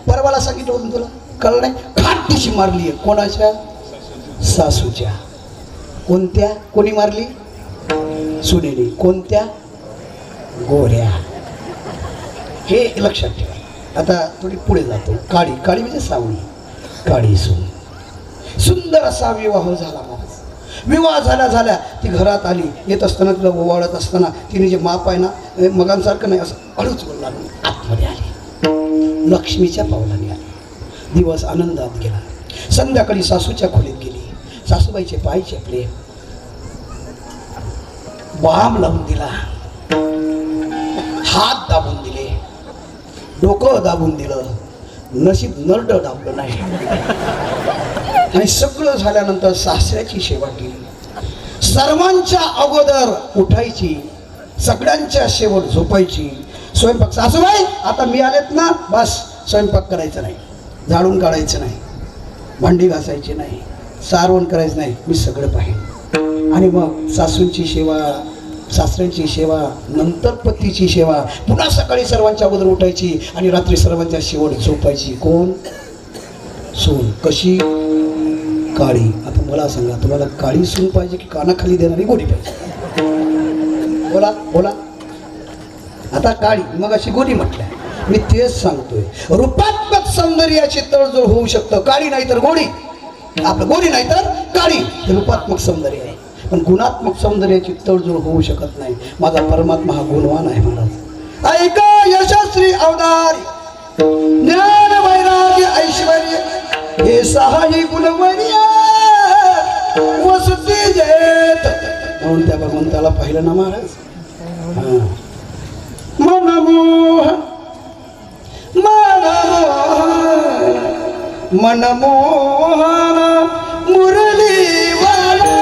परवाला सांगितलं होतं तुला कळलं नाही. खाट दिशी मारली. कोणाच्या? सासूच्या. कोणत्या? कोणी मारली? सुनेली. कोणत्या? गोऱ्या. हे लक्षात ठेवा. आता थोडी पुढे जातो. काळी. काळी म्हणजे सावळी. काळी सून. सुंदर असा विवाह झाला महाराज. विवाह झाल्या ती घरात आली. येत असताना तिला ओवाळत असताना तिने जे माप आहे ना मगांसारखं नाही असं अडूच बोलला आतमध्ये आली. लक्ष्मीच्या पावलाने आली. दिवस आनंदात गेला. संध्याकाळी सासूच्या खोलीत गेली. सासूबाईचे पाय चेपले. बाम लावून दिला. हात दाबून दिले. डोकं दाबून दिलं. नशीब नरड दाबलं नाही. आणि सगळं झाल्यानंतर सासऱ्याची सेवा केली. सर्वांच्या अगोदर उठायची, सगळ्यांच्या शेवट झोपायची. स्वयंपाक सासूबाई आता मी आलेत ना बस स्वयंपाक करायचं नाही, झाडून काढायचं नाही, भांडी घासायची नाही, सारवण करायचं नाही, मी सगळं पाहिजे. आणि मग सासूंची सेवा, सासऱ्यांची सेवा, नंतर पतीची सेवा. पुन्हा सकाळी सर्वांच्या अगोदर उठायची आणि रात्री सर्वांच्या शेवट झोपायची. कोण? सून. कशी? काळी. आता मला सांगा तुम्हाला काळी सून पाहिजे की कानाखाली देणारी गोरी पाहिजे? बोला बोला. आता काळी मग अशी गोरी म्हटल्या. मी तेच सांगतोय. रूपात्मक सौंदर्याची तडजोड होऊ शकतं. काळी नाही तर गोरी. आपलं गोरी नाही तर काळी. हे रूपात्मक सौंदर्य आहे. पण गुणात्मक सौंदर्याची तडजोड होऊ शकत नाही. माझा परमात्मा हा गुणवान आहे महाराज. ऐका यशस्वी अवतार ज्ञान वैराग्य ऐश्वर्य हे सहाही गुणवर्य वसती जेत. म्हणून त्या भगवंताला पाहिलं ना महाराज. मनमोहन मनमोहन मनमोहन मुरलीवाला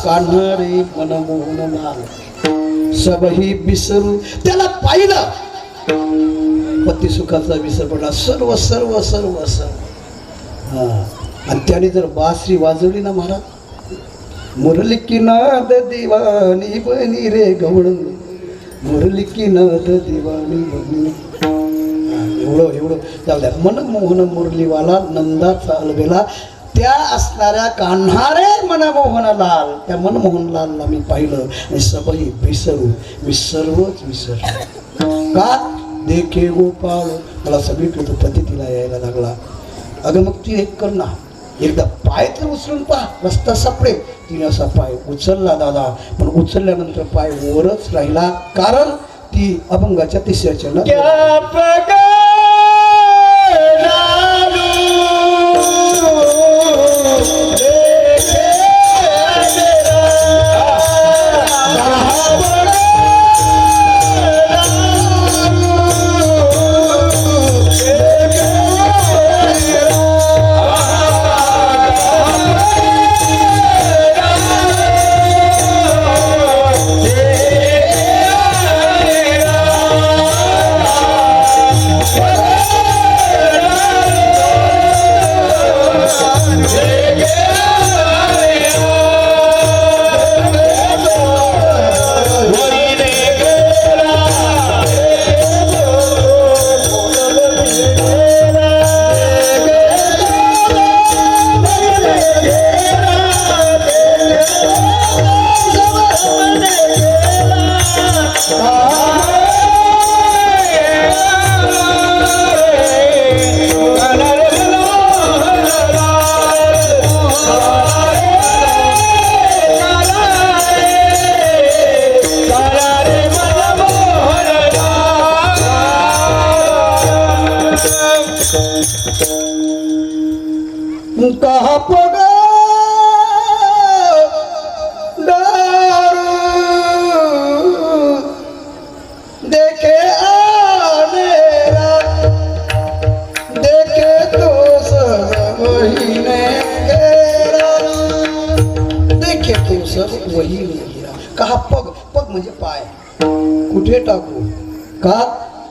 कान्हारे मनमोहन लाल सबही विसरू. त्याला पाहिलं पती सुखाचा विसर पडला. सर्व सर्व सर्व सर्व. आणि त्याने जर बासरी वाजवली ना महाराज, मुरली की नाद दिवाणी बनी रे गवळण, मुरली की नाद दिवाणी बनी. एवढं एवढं जाऊ द्या. मनमोहन मुरलीवाला नंदाचा अलबेला त्या असणाऱ्या कान्हारे मनमोहन लाल, त्या मनमोहन लालला मी पाहिलं आणि सबही विसरू. मी सर्वच विसरलो. का? देखे गोपाळ. मला सगळीकडे पती तिला यायला लागला. अगं मग ती एक कर ना, एकदा पाय तर उचलून पहा, रस्ता सापडेल. तिने असा पाय उचलला दादा, पण उचलल्यानंतर पाय वरच राहिला. कारण ती अभंगाच्या 3ऱ्या चरणात कहा पगा देखे आनेरा देखे तो सब वही ने घेरा देखे तो सब वही ने घेरा कहा पग पग म्हणजे पाय कुठे टाकू का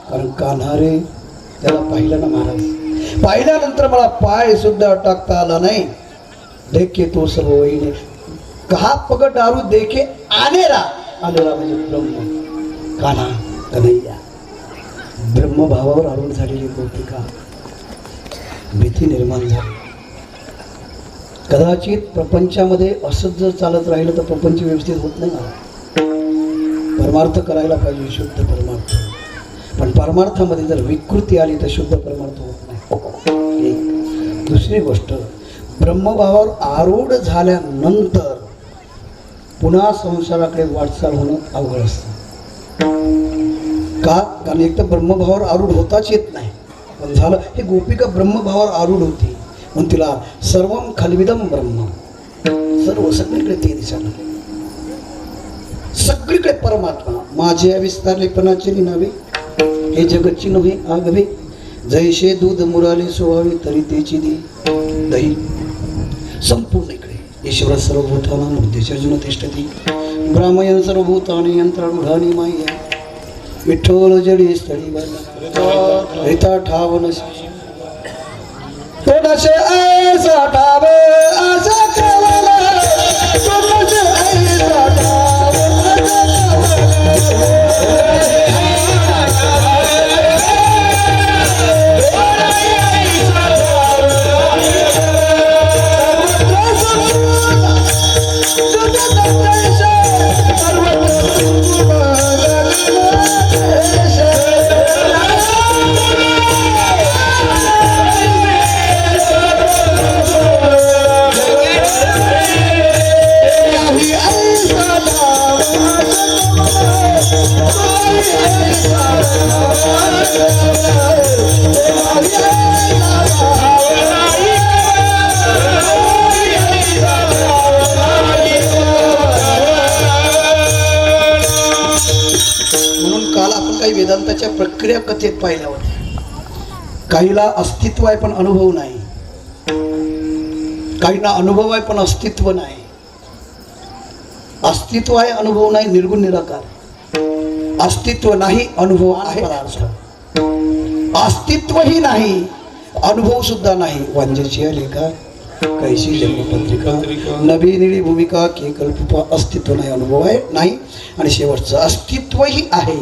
कारण कान्हा रे त्याला पाहिलं ना महाराज पाहिल्यानंतर मला पाय सुद्धा टाकता आला नाही देखे तो सब वही ने कहा पग दारू देखे आनेरा आनेरा म्हणजे ब्रह्म कान्हा कन्हैया ब्रह्मभावावर आरूढ झालेली गोपिका भीती निर्माण झाली कदाचित प्रपंचामध्ये असंच जर चालत राहिलं तर प्रपंच व्यवस्थित होत नाही ना परमार्थ करायला पाहिजे शुद्ध परमार्थ पण परमार्थामध्ये जर विकृती आली तर शुद्ध परमार्थ होत नाही एक दुसरी गोष्ट ब्रह्मभावावर आरूढ झाल्यानंतर पुन्हा संसाराकडे वाटचाल होणं अवघड असतं का कारण एक तर ब्रह्मभावावर आरूढ होताच येत नाही पण झालं हे गोपिका ब्रह्मभावावर आरूढ होती म्हणून तिला सर्वम खलविदम ब्रह्म सर्व सगळीकडे ते दिसायला सगळीकडे परमात्मा माझे विस्तारलेपणाचे नव्हे हे जगतची नव्हे आगवे जैसे दूध मुराले सोहावे तरी तेची दही संपूर्ण इकडे ईश्वर सर्वभूतानां हृदयेऽर्जुन तिष्ठति ब्राह्मयन् सर्वभूतानि यंत्रारूढानि माया विठ्ठल जडी स्थळी हरिता ठावन तो नसे ऐसा ठाव असा केवला तो नसे ऐसा ठाव वेदांताच्या प्रक्रिया कथेत पाहिल्या होत्या काहीला अस्तित्व आहे पण अनुभव नाही काहींना अनुभव आहे पण अस्तित्व नाही अस्तित्व आहे अनुभव नाही निर्गुण निराकार अस्तित्व नाही अनुभव आहे अस्तित्वही नाही अनुभव सुद्धा नाही वांजेची लेखा कैसी जन्मपत्रिका नवी निळी भूमिका के कल्पपा अस्तित्व नाही अनुभव आहे नाही आणि शेवटचं अस्तित्वही आहे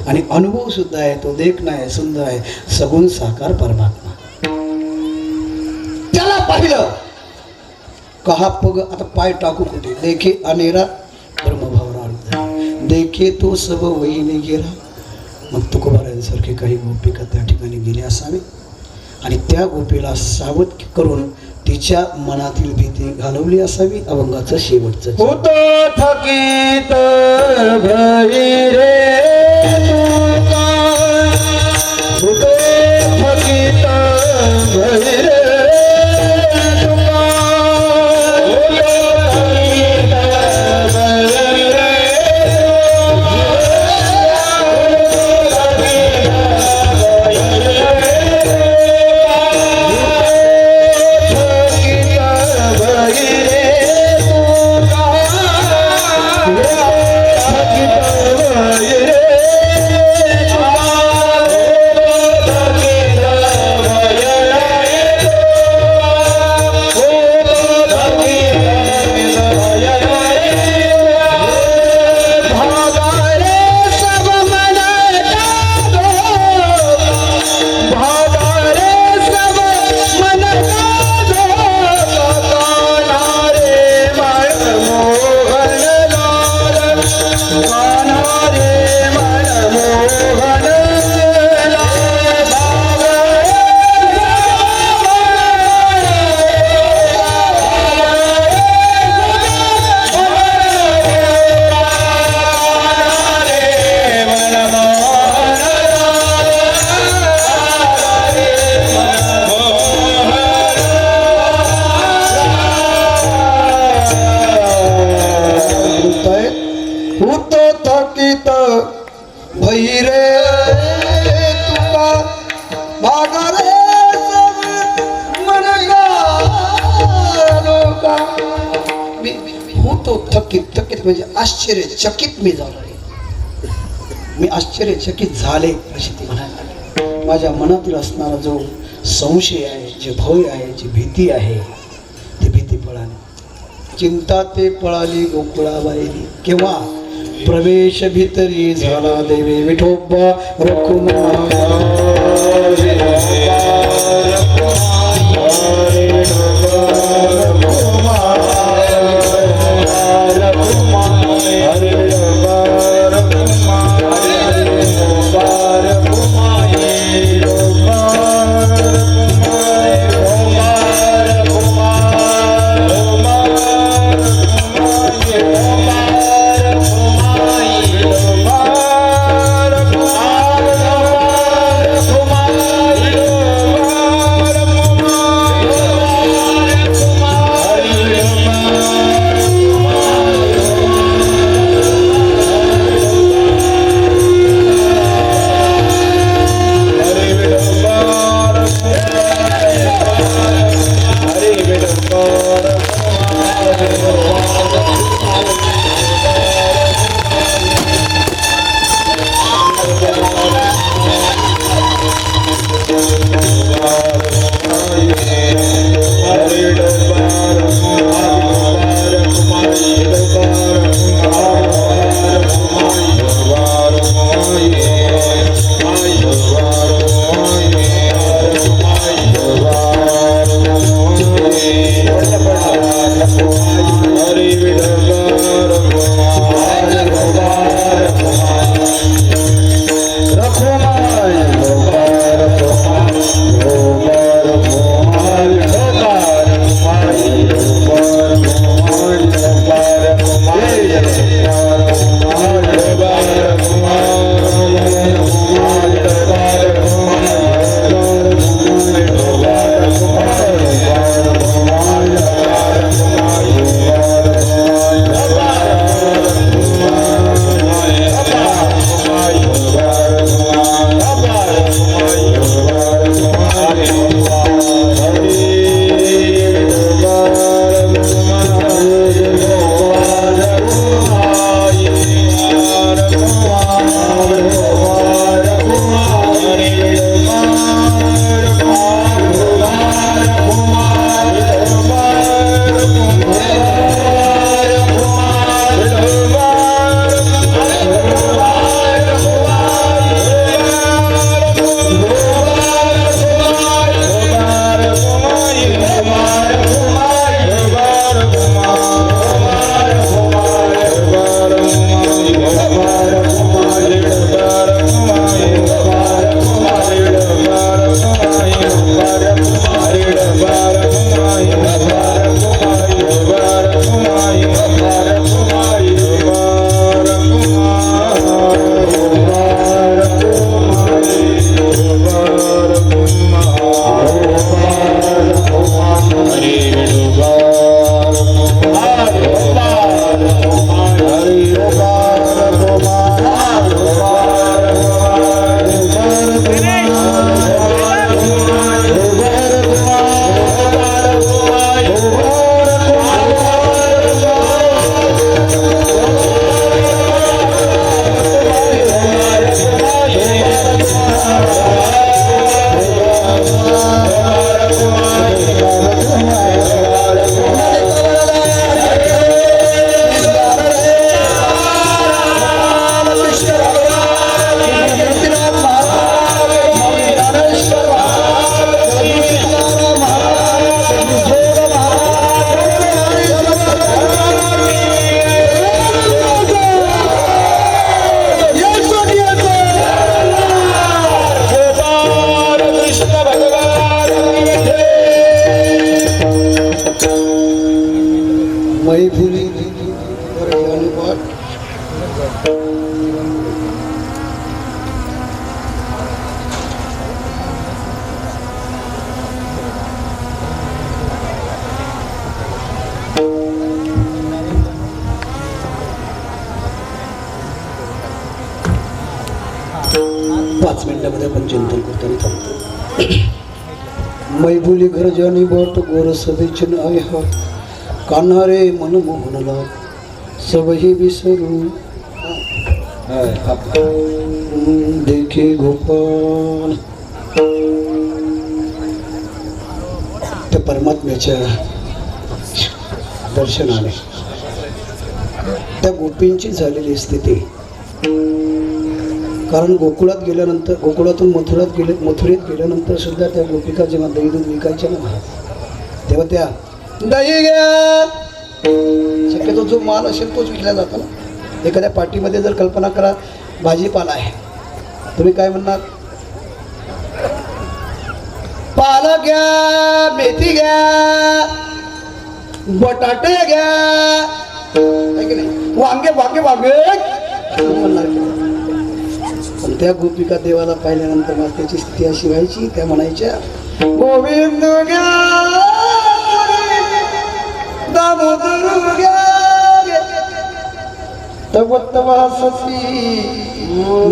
आणि अनुभव सुद्धा आहे तो देख नाही सुंदर आहे सगुण साकार परमात्मा त्याला पाहिलं कहा पग आता पाय टाकू कुठे देखे अनेरा ब्रह्मभावर आला देखे तो सब वहीने गेला मग तुकोबारांसारखे काही गोपिका त्या ठिकाणी गेले असावे आणि त्या गोपीला सावध करून तिच्या मनातील भीती घालवली असावी अभंगाचं शेवटचं होत थकीत भरी रे होतो थकीत भरी रे भैरे तुका मागारे होतो थकीत थकीत म्हणजे आश्चर्यचकित मी झालो. मी आश्चर्यचकित झाले अशी ती म्हणायला लागली. माझ्या मनातील असणारा जो संशय आहे, जे भय आहे, जी भीती आहे, ती भीती पळाली. चिंता ते पळाली गोकुळाबाई. केव्हा प्रवेश भीतरी झाला देवी विठोबा 5 मिनिटामध्ये आपण चिंतन करताना थांबतो. मैफुली घर जानी बाट गोर सदैचन आहे हा कान्हारे मन मोहनला सबही विसरू देखे गोपाल. त्या परमात्म्याच्या दर्शनाने त्या गोपींची झालेली स्थिती. कारण गोकुळात गेल्यानंतर, गोकुळातून मथुरेत गेल्यानंतर सुद्धा त्या गोपिका जेव्हा दही दूध विकायच्या ना महाराज, तेव्हा त्या दही घ्या, शक्यतो जो माल असेल तोच विकला जातो ना. एखाद्या पार्टीमध्ये जर कल्पना करा भाजीपाला आहे, तुम्ही काय म्हणणार? पालक घ्या, मेथी घ्या, बटाटे घ्या, आहे की नाही? वांगे वांगे वांगे म्हणणार की नाही? पण त्या गोपिका देवाला पाहिल्यानंतर मग त्याची स्थिती अशी व्हायची, त्या म्हणायच्या गोविंद घ्या, दामोदर घ्या, तव तवा सती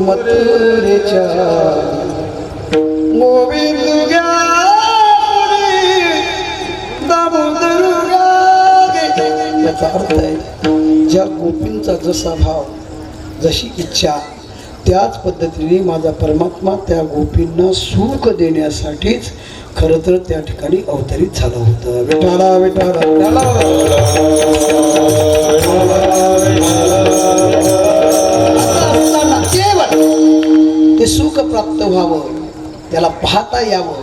मथुरेच्या गोविंद घ्या, दामोदर घ्या. याचा अर्थ आहे ज्या गोपींचा जसा भाव, जशी इच्छा, त्याच पद्धतीने माझा परमात्मा त्या गोपींना सुख देण्यासाठीच खरं तर त्या ठिकाणी अवतरित झाला होता. विठाला विठाला ते सुख प्राप्त व्हावं, त्याला पाहता यावं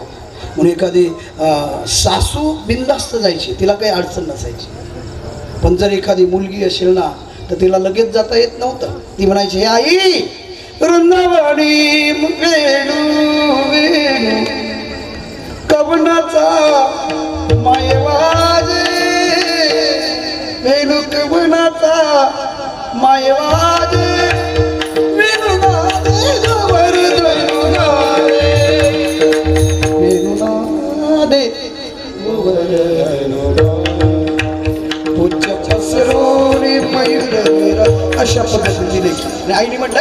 म्हणून एखादी सासू बिनधास्त जायची, तिला काही अडचण नसायची. पण जर एखादी मुलगी असेल ना तर तिला लगेच जाता येत नव्हतं. ती म्हणायची हे आई वृंदावनी वेणू वेणू कवनाचा मायवाजे, वेणू कवनाचा मायवाजे, वेणुनादे वर वेणुनादे, वेणुनादे पूज्य फसरोरी मयूर. अशा पद्धतीने देखील आईने म्हटलं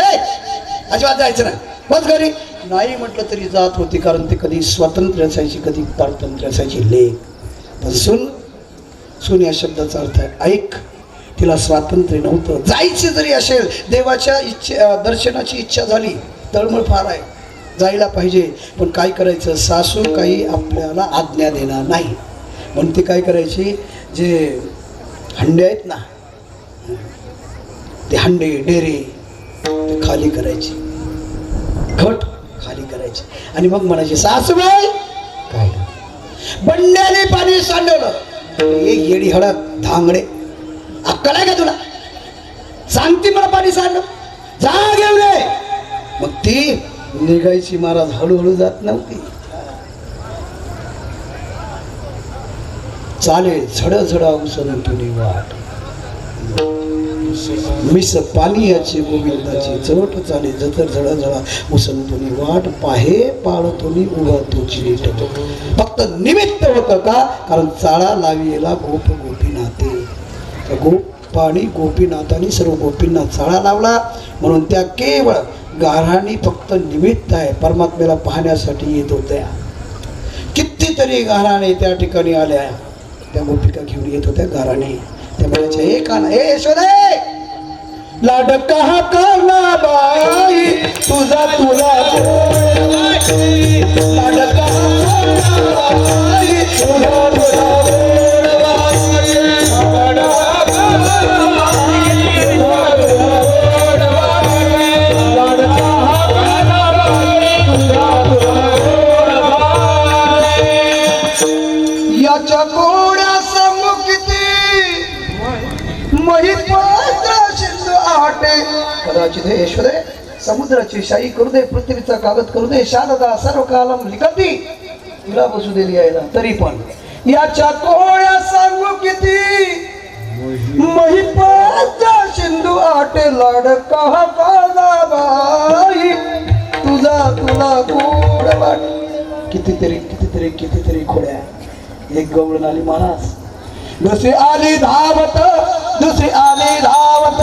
अजिबात जायचं ना, बस घरी. नाही म्हटलं तरी जात होती, कारण ते कधी स्वातंत्र्य असायची, कधी पारतंत्र्य असायची. लेख पण सून या शब्दाचा अर्थ आहे ऐक. तिला स्वातंत्र्य नव्हतं. जायचे जरी असेल, देवाच्या दर्शनाची इच्छा झाली, तळमळ फार आहे, जायला पाहिजे. पण काय करायचं, सासू काही आपल्याला आज्ञा देणार नाही म्हणून ती काय करायची, जे हंडे आहेत ना, ते हंडे डेरे ते खाली करायची, घट खाली करायची आणि मग म्हणायची सासूबाई काय बंड्याने पाणी सांडवलं. एक येडी हळद धांगडे, अक्कल आहे का तुला? सांगती मला पाणी सांडव, जा घेऊन ये. मग ती निघायची महाराज, हळूहळू जात नव्हती. चाले झडझडा उसरून तुनी वाट, मिस पाणी याची गोविंदाची चवट चाले जतर झडा झडा उसरून तुनी वाट, पाहे पाळ तुनी उभा तुझी नीट. फक्त निमित्त होतं का, कारण चाळा लावीला गोप गोपीनाथे. त्या गोपाणी गोपीनाथांनी सर्व गोपींना चाळा लावला म्हणून त्या केवळ गाऱ्हाणी फक्त निमित्त आहे, परमात्म्याला पाहण्यासाठी येत होत्या. कितीतरी गाऱ्हाणे त्या ठिकाणी आल्या, त्या गोपिका घेऊन येत होत्या गाऱ्हाणे. त्या म्हणायच्या हे काना हे यशोदे, लाडका हा काना बाई तुझा तुला लाडका बाई तुझा तुला याच्या गोड्या समुखती महिपात्र सिंधू आटे. कदाचित हे यशोदे समुद्राची शाही करू दे, पृथ्वीचा कागद करू दे, शारदा सर्व कालम लिखती तिला बसू दिली यायला, तरी पण याच्या गोड्या समुखती महिपात्र सिंधू आटे. लाडका कानाबाई तुझा तुला गोड वाट. कितीतरी कितीतरी कितीतरी खोड्या. एक गवळण आली महाराज, दुसरी आली धावत, दुसरी आली धावत,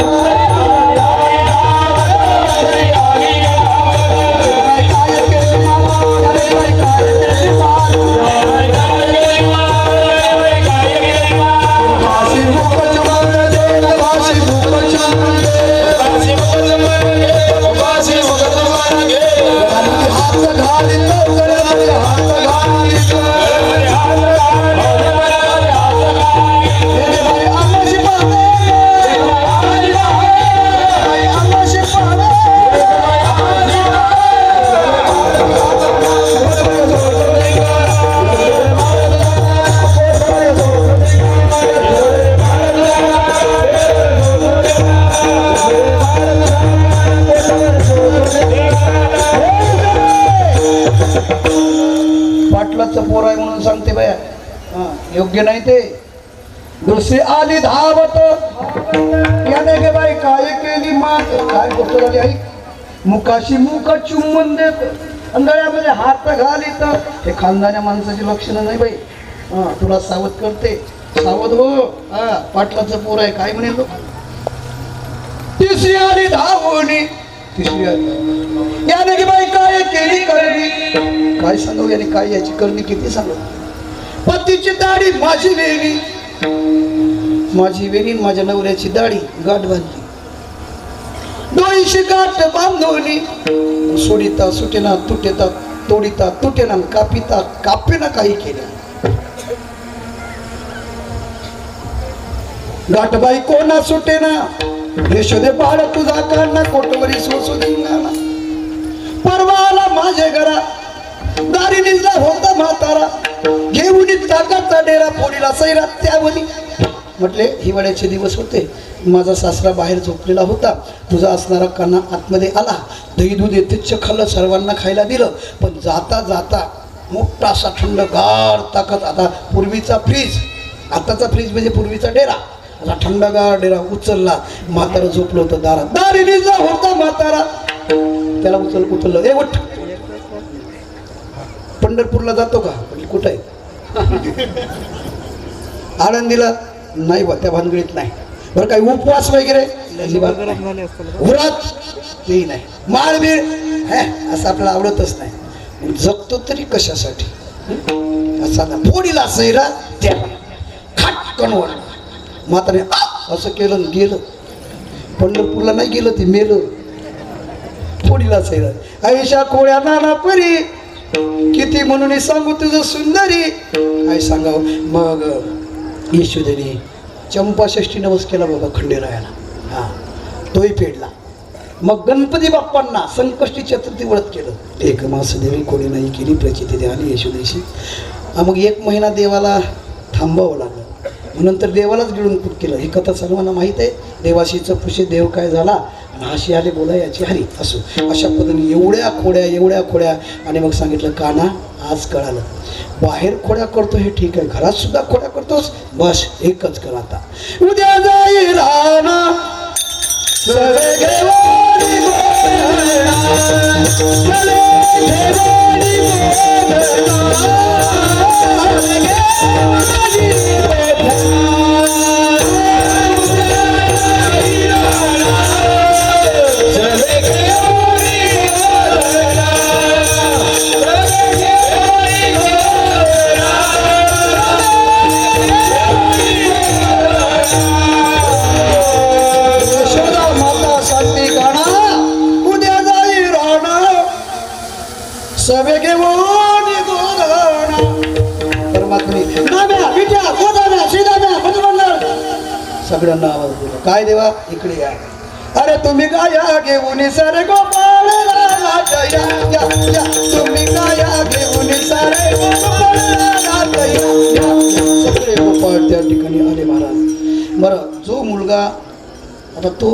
हात घालितो गळ्यामध्ये हात घालितो आम्हाशी पावे आम्हाशी पावे पाटलाचं पोर आहे म्हणून सांगते बाया योग्य नाही ते दुसरी आली धावत याने गे बाई काय केली मात काय गोष्ट झाली आई मुखाशी मुख चुंबन देत अंधळ्यामध्ये हात घालीत हे खानदान्या माणसाची लक्षणं नाही बाई तुला सावध करते सावध हो पाटलाचं पोर आहे काय म्हणेल लोक तिसरी आली धावणी तिसरी आली याने गे बाई काय केली करणी काय सांगू याने काय याची करणी किती सांगू पतीची दाढी माझी वेणी माझ्या नवऱ्याची दाढी गाठ बांधली डोईशी गाठ बांधवली सोडिता सुटेना तुटेता तोडिता तुटेना कापिता कापेना काही केल्या गाठबाई कोणा सुटेना यशोदे बाळ तुझा काढला कोटवरी सोसू दिंगाना परवा आला माझ्या घरा दारी निजला होता म्हातारा घेऊन ताकाचा डेरा फोडीला सैरा त्यावली म्हटले हिवाळ्याचे दिवस होते माझा सासरा बाहेर झोपलेला होता तुझा असणारा काना आतमध्ये आला दही दूध येतेच खाल्लं सर्वांना खायला दिलं पण जाता जाता मोठा असा थंडगार ताकद आता पूर्वीचा फ्रीज आताचा फ्रीज म्हणजे पूर्वीचा डेरा असा थंडगार डेरा उचलला म्हातारा झोपलं होतं दारात दारी निजला होता म्हातारा त्याला उचललं ए उठ पंढरपूरला जातो का कुठं आहे आळंदीला नाही बा त्या भानगडीत नाही बरं काही उपवास वगैरे उरात तेही नाही माळबीळ असं आपल्याला आवडतच नाही जगतो तरी कशासाठी असा फोडीला सैरा त्या खाटकन वाढला म्हातारे असं केलं गेलं पंढरपूरला नाही गेलं ते मेलं फोडीला सैरा आयुष्या कोळ्या नाना परी किती म्हणून सांगू तुझं सुंदरी काय सांगाव मग यशोदेने चंपा षष्ठी नवस केला बाबा खंडेरायाला तोही फेडला मग गणपती बाप्पांना संकष्टी चतुर्थी व्रत केलं एक मास देवी कोणी नाही केली प्रचिती आली यशोदेशी मग 1 महिना देवाला थांबावं लागलं नंतर देवालाच गिळून कुट केलं ही कथा सर्वांना माहीत आहे देवाशीचं पुषे देव काय झाला आणि हाशी आले बोला याची हरी असो अशा पद्धतीने एवढ्या खोड्या आणि मग सांगितलं काना आज कळालं बाहेर खोड्या करतो हे ठीक आहे घरात सुद्धा खोड्या करतोस बस एकच कर आता उद्या जाईल सवे घेऊन परमात्मे सगळ्यांना आवाज दिला काय देवा इकडे या अरे तुम्ही गाया घेऊन सारे गोपाळ तुम्ही गाया घेऊन सारे सगळे गोपाळ त्या ठिकाणी आले महाराज बरं जो मुलगा आता तो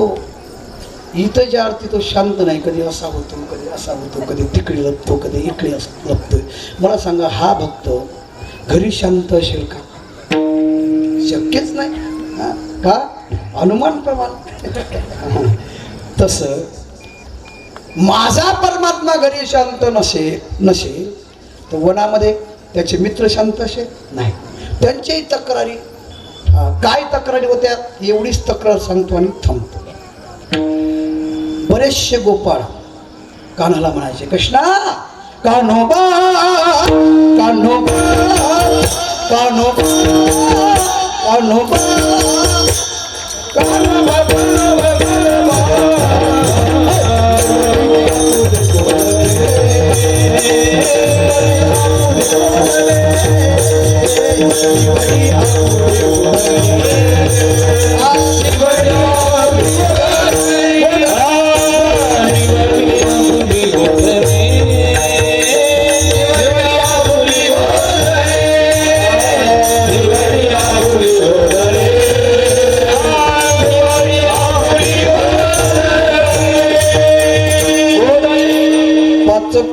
इथं ज्या अर्थी तो शांत नाही कधी असा होतो कधी तिकडे लपतो कधी इकडे लपतोय मला सांगा हा भक्त घरी शांत असेल का शक्यच नाही का अनुमान प्रमाण तसं माझा परमात्मा घरी शांत नसेल तर वनामध्ये त्याचे मित्र शांत असेल नाही त्यांच्याही तक्रारी काय तक्रारी होत्या एवढीच तक्रार सांगतो आणि थांबतो बरेचसे गोपाळ कान्हाला म्हणायचे कृष्णा कान्होबा कान्होबा कान्होबा कान्होबा कान्होबा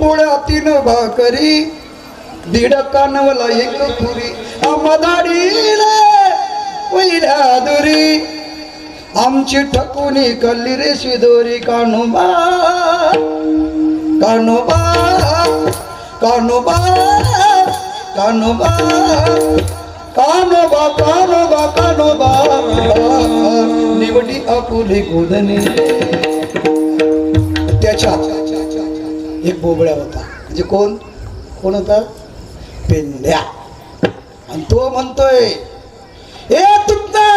पोळ्या तीन भाकरी दीड कानवला एक तुरी आम्हादाडीला पहिल्या दुरी आमची ठकुनी कल्ली रे शिदोरी कानोबा कानोबा कानोबा कानोबा कानोबा कानोबा कानोबा निवडी आपुले गोदने. त्याच्यात एक बोबड्या होता. म्हणजे कोण कोण होता? पेंड्या. आणि तो म्हणतोय ए तुटना.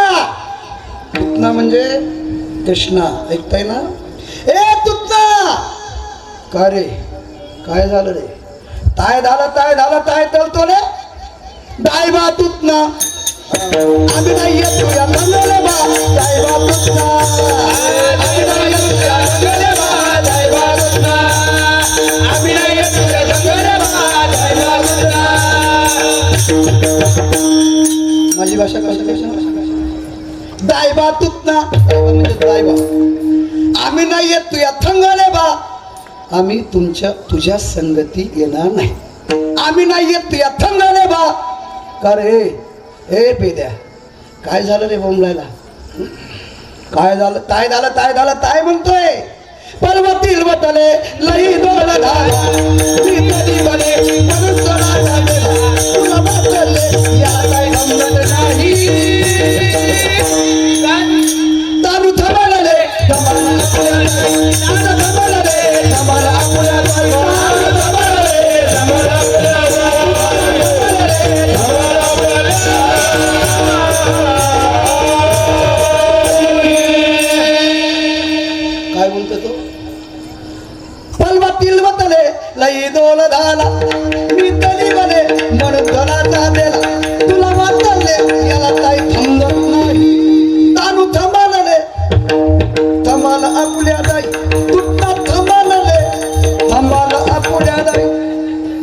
तुटना म्हणजे कृष्णा. ऐकताय ना? ए तुटना. का रे काय झालं रे? ताय झालं ताय झालं ताय तळतो रे. दायबा तुटना. आम्ही नाही येतो या मंगले बा दायबा तुटना. आम्ही नाही येतो या मंगले बा दायबा तुटना. आम्ही नाही येतो या मंगले बा दायबा तुटना. माझी भाषा कशा दायबा तुटना. म्हणजे दायबा. आम्ही नाही येत तुया थंगले बा. आम्ही तुझ्या संगती येणार नाही. आम्ही नाही येत तुया थंगले बा. का रे हे पेद्या काय झालं रे बोंबलायला? काय झालं? ताय झालं ताय झालं ताय म्हणतोय. पर्वतील वतले लई दोन झाला प्रीतली बने मनुष्यराजा गेला. तुला बदलले या काही गंमत नाही. तारू थमलले थमला थमलले थमला आपल्या काय बोलतो तो? पल्वातील वतले लई दोल झाला मी तली बने म्हणून धनाचा दिला. तुला वाचले याला काही थांबत नाही. तानू थमालले थमाला आपल्या जाई. तुटला थमालले थमाला आपल्या जाई.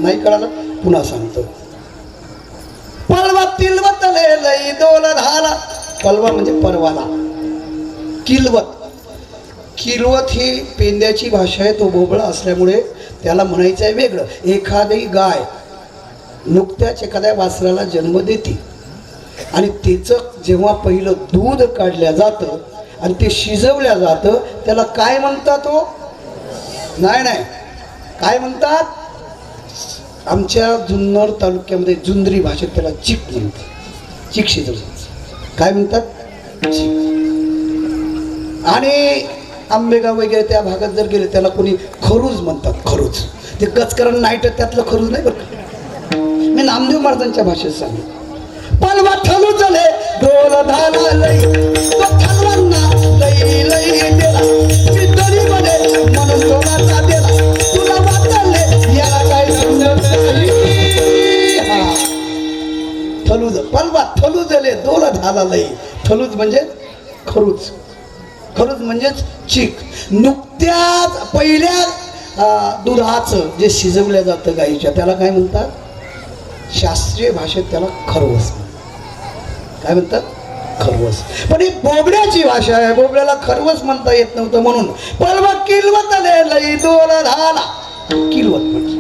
नाही कळालं? पुन्हा सांगतो. पल्वातील वतले लई दोल झाला. पल्वा म्हणजे परवाला. किलवत. किलवत ही पेंद्याची भाषा आहे. तो बोबळा असल्यामुळे त्याला म्हणायचं आहे वेगळं. एखादी गाय नुकत्याच एखाद्या वासराला जन्म देते आणि तिचं जेव्हा पहिलं दूध काढल्या जातं आणि ते शिजवल्या जातं त्याला काय म्हणतात हो? नाही नाही काय म्हणतात? आमच्या जुन्नर तालुक्यामध्ये जुंदरी भाषेत त्याला चिक म्हणतात. चिक शिजवलं काय म्हणतात? चिक. आणि आंबेगाव वगैरे त्या भागात जर गेले त्याला कोणी खरूज म्हणतात. खरूज ते गचकरण नाईट त्यातलं खरूज नाही बरं का. मी नामदेव महाराजांच्या भाषेत सांगितलं. पलवा थलू झाले डोल धाला लई तो थलवांना लई लई दिला. मी तरी मध्ये म्हणून डोलाचा दिला. तुला वाचले याला काय समजत नाही. थलूज पलवा थलू झाले डोल धाला लई. थलूज म्हणजे खरूज. खरूज म्हणजेच चीक. नुकत्याच पहिल्या दुधाचं जे शिजवलं जातं गाईच्या त्याला काय म्हणतात? शास्त्रीय भाषेत त्याला खरवस. काय म्हणतात? खरवस. पण ही बोबड्याची भाषा आहे. बोबड्याला खरवस म्हणता येत नव्हतं म्हणून पलवा किलवत लई दोल झाला. किलवत म्हणजे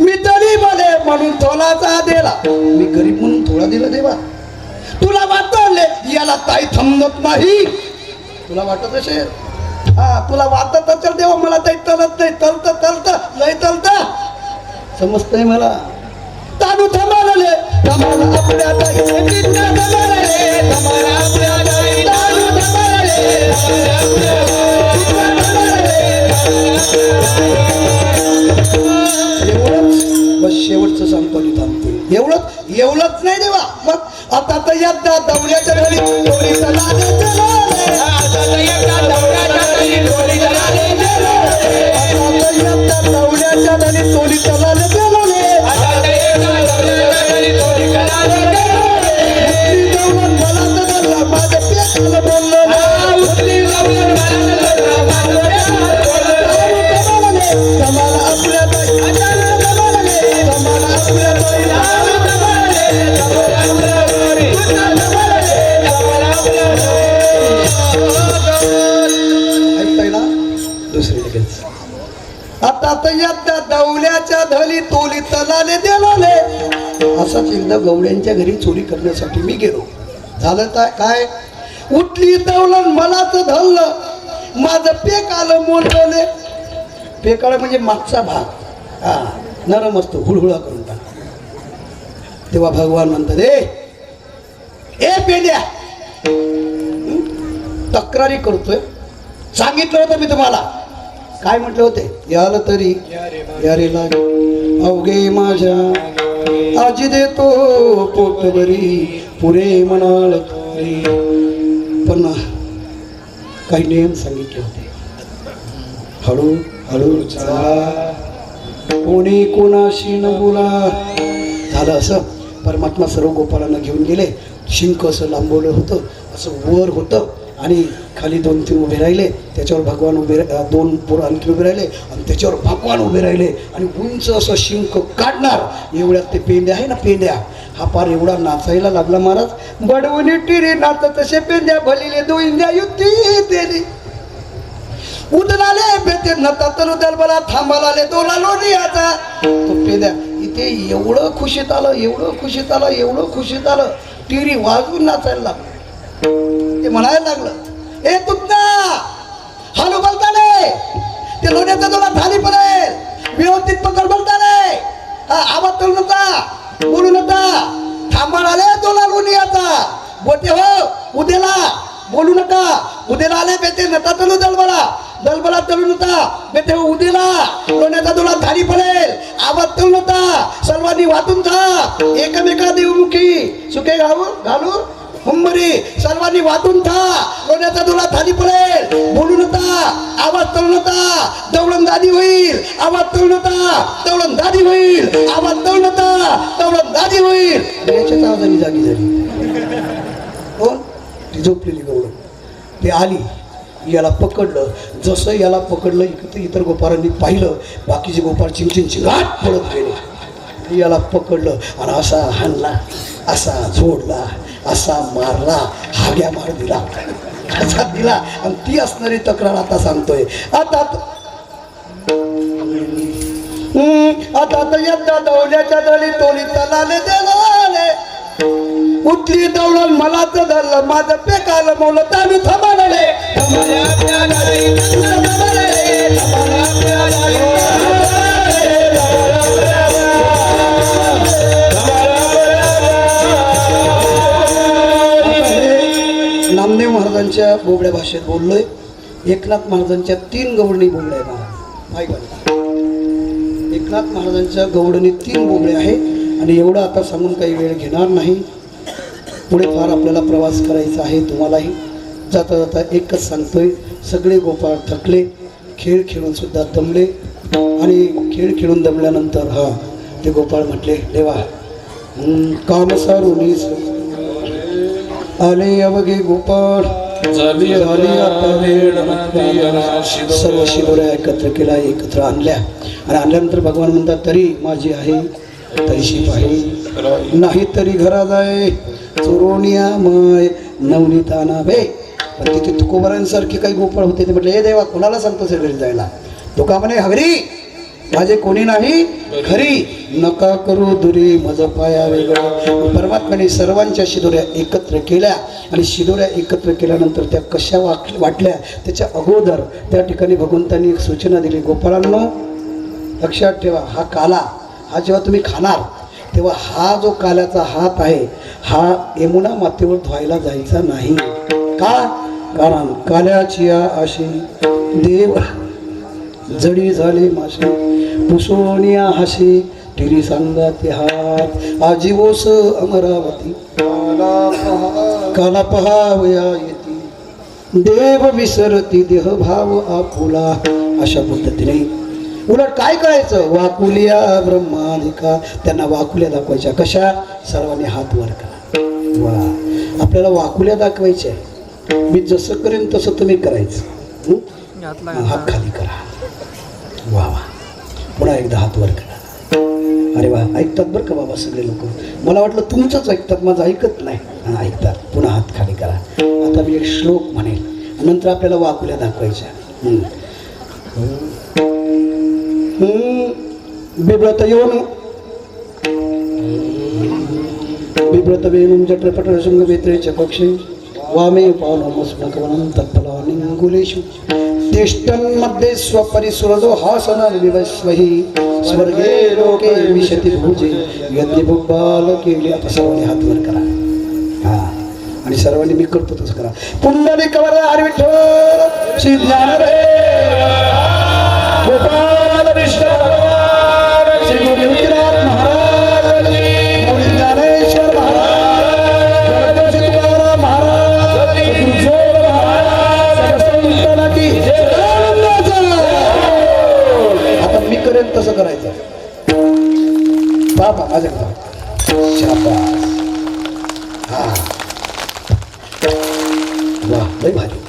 मी तरी बने म्हणून थोलाचा दिला. मी गरीब म्हणून थोडा दिला देवा. तुला वाटले याला ताई थांबत नाही. तुला वाटत असेल तुला वाटत असेल देवा मला काही तलत नाही. तलत तलत लय तलत समजतंय मला. तानू थमालले थमाला आपल्या ताई. थमाला आपल्या ताई. तानू थमालले एवढंच बस. शेवटचं सांगतो आणि थांबतो. एवढंच नाही देवा. मग आता तर यद्दा दवड्याच्या घरी थोडी चलाले चला. दवड्याच्या घरी थोडी चलाले गेलो. ऐकताय ना दुसरी लगेच आता या दौल्याच्या धली तोली तलाले देलाले असाच एकदा गवड्यांच्या घरी चोरी करण्यासाठी मी गेलो. झालं काय उठली दौलन मलाच धरलं माझं पेक आलं मोडले. पेक आलं म्हणजे मागचा भाग हा नरम असतो हुळहुळा करून टाक. तेव्हा भगवान म्हणतात ए पेंड्या तक्रारी करतोय. सांगितलं होतं मी तुम्हाला काय म्हटलं होते याला तरी यारे लागे अवघे माझ्या आजी देतो पोटभरी पुरे म्हणाल पण काही नियम सांगितले होते. हळू हळू चला कोणी कोणाशी न बोला. झालं असं परमात्मा सर्व गोपाळांना घेऊन गेले. शिंक असं लांबवलं होतं असं वर होतं आणि खाली 2-3 उभे राहिले. त्याच्यावर भगवान दोन पोरं आणखी उभे राहिले आणि त्याच्यावर भगवान उभे राहिले आणि उंच असं शिंक काढणार एवढ्यात ते पेंड्या आहे ना पेंड्या हा पार एवढा नाचायला लागला. महाराज बडवणी टिरी नाचत तसे पेंड्या भलिले दो इंद्या युती तेरी उदलाले बेते नता तनु दलबला थांबालाले दोला लोणी आता. तो पेंड्या इथे एवढं खुशीत आलं टिरी वाजवून नाचायला लागलं. ते म्हणायला लागलं ए तुमचा हालू बोलताने ते लोण्याचा तुला थाली पडेल व्यवस्थित पकड बोलताने आवाज करू नका बोलू नका थांबा आले तुला लोणी आता बोटे हो उद्याला बोलू नका उद्याला आले बेते नका तलू दलबला तळू नका बेटे उद्याला लोण्याचा तुला थाली पडेल आवाज करू नका सर्वांनी वाटून जा एकमेका देवमुखी सुखे घालू हुंबरी सर्वांनी वाटून था लोण्याचा तुला थाली पडेल बोलू नका आवाज तळू नका दौलन दादी होईल आवाज तळू नका दौलन दादी होईल आवाज तळू नका दौलन दादी होईल. याच्याच आवाजाने जागी झाली. कोण ती झोपलेली गवळण. ते आली याला पकडलं. जसं याला पकडलं इतर गोपाळांनी पाहिलं बाकीचे गोपाळ चिंचिन चिंगाट पडत गेले. याला पकडलं आणि असा हाणला असा झोडला असा मारला हाग्या मार दिला असा दिला आणि ती असणारी तक्रार आता सांगतोय. आता यंदा दौल्याच्या दळी तोली तलाले देलाले उठली दौलन मलाच धरलं माझं पेकालं मौलं तालू थांबाले. नामदेव महाराजांच्या बोबड्या भाषेत बोललोय. एकनाथ महाराजांच्या 3 गवळणी बोबड्या आहे महाराज. एकनाथ महाराजांच्या गवळणी 3 बोबडे आहे आणि एवढं आता सांगून काही वेळ घेणार नाही. पुढे फार आपल्याला प्रवास करायचा आहे तुम्हालाही. जाता जाता एकच सांगतोय सगळे गोपाळ थकले खेळ खेळून सुद्धा दमले आणि खेळ खेळून दमल्यानंतर ते गोपाळ म्हटले देवा काम सारूनीस आले अवघे गोपाळ झाली आता वेळ सर्व शिदोऱ्या एकत्र आणल्या आणि आणल्यानंतर भगवान म्हणतात तरी माझी आहे तैशी पाही नाही तरी घरा जाय चोरोनिया माय नवनीताना बे. पण तिथे तुकोबरांसारखे काही गोपाळ होते. ते म्हटले हे देवा कोणाला सांगतो घरी जायला. तो का म्हणे हगरी माझे कोणी नाही खरी नका करू दुरी मज पाया वेगळा. परमात्म्याने सर्वांच्या शिदोऱ्या एकत्र केल्या आणि शिदोऱ्या एकत्र केल्यानंतर त्या कशा वाटल्या त्याच्या अगोदर त्या ठिकाणी भगवंतांनी एक सूचना दिली. गोपाळांनो लक्षात ठेवा हा काला हा जेव्हा तुम्ही खाणार तेव्हा हा जो काल्याचा हात आहे हा यमुना मातेवर धुवायला जायचा नाही. का कारण काल्याची आशी देव जडी झाले माशी पुसोनिया हाशी टिरी सांगाते हात आजीवोस अमरावती काला पहावया येती देव विसरती देह भाव आपुला. अशा पद्धतीने उलट काय करायचं वाकुलिया ब्रह्माधिका त्यांना वाकुल्या दाखवायच्या. कशा सर्वांनी हात वर करा. वा आपल्याला वाकुल्या दाखवायच्या. मी जसं करेन तसं तुम्ही करायचं. हात खाली करा. वा वा पुन्हा एकदा हात वर करा. अरे वा, ऐकतात बरं का बाबा सगळे लोक. मला वाटलं तुमचंच ऐकतात, माझं ऐकत नाही. हां, ऐकतात. पुन्हा हात खाली करा. आता मी एक श्लोक म्हणेल, नंतर आपल्याला वाकुल्या दाखवायच्या. बिब्रत योनु बिब्रत वेणुं जठरपटरशृंग वेत्रेच पक्षे वामे पावनमस्मकवनं तत्फलानिंगुलेषु तिष्ठन् मध्ये स्वपरिसुरजो हासनं विवस्वहि स्वर्गे लोके विशति भुजे यद्य बुब्बाल केली. आता सर्वांनी हात वर करा. हां, आणि सर्वांनी मी करतो तसं करा. पुंडलिक वरद विठ्ठल श्री ज्ञानदेव गोपाल विष्णू श्री गुरुनाथ महाराज श्री ज्ञानेश्वर महाराज श्री तुकाराम महाराज श्री गुरुजोर महाराज संतांना की जय. आता मी करेन तसं करायचं. बाबा माझ्याकडे शाबास. हा वा, लय भारी.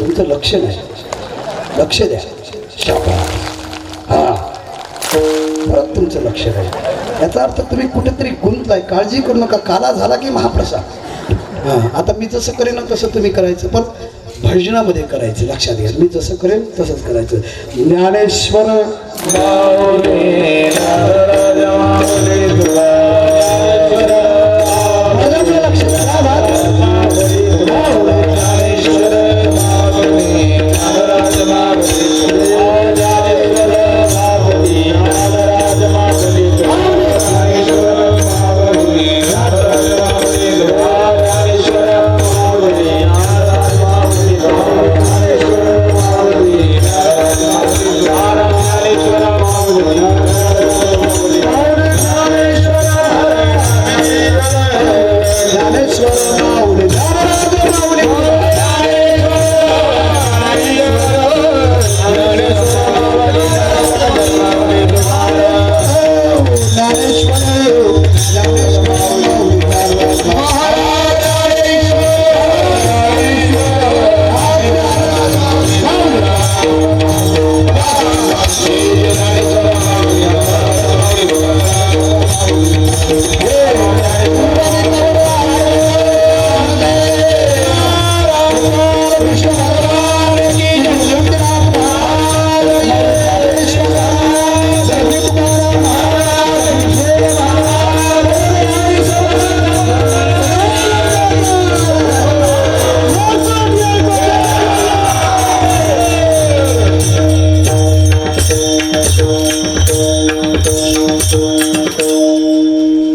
तुमचं लक्ष नाही, लक्ष द्या. शाबास. हा, परत तुमचं लक्ष द्या. याचा अर्थ तुम्ही कुठेतरी गुंतलाय. काळजी करू नका, काला झाला की महाप्रसाद. हां, आता मी जसं करेन ना तसं तुम्ही करायचं, पण भजनामध्ये करायचं. लक्षात घ्या, मी जसं करेन तसंच करायचं. ज्ञानेश्वर लक्ष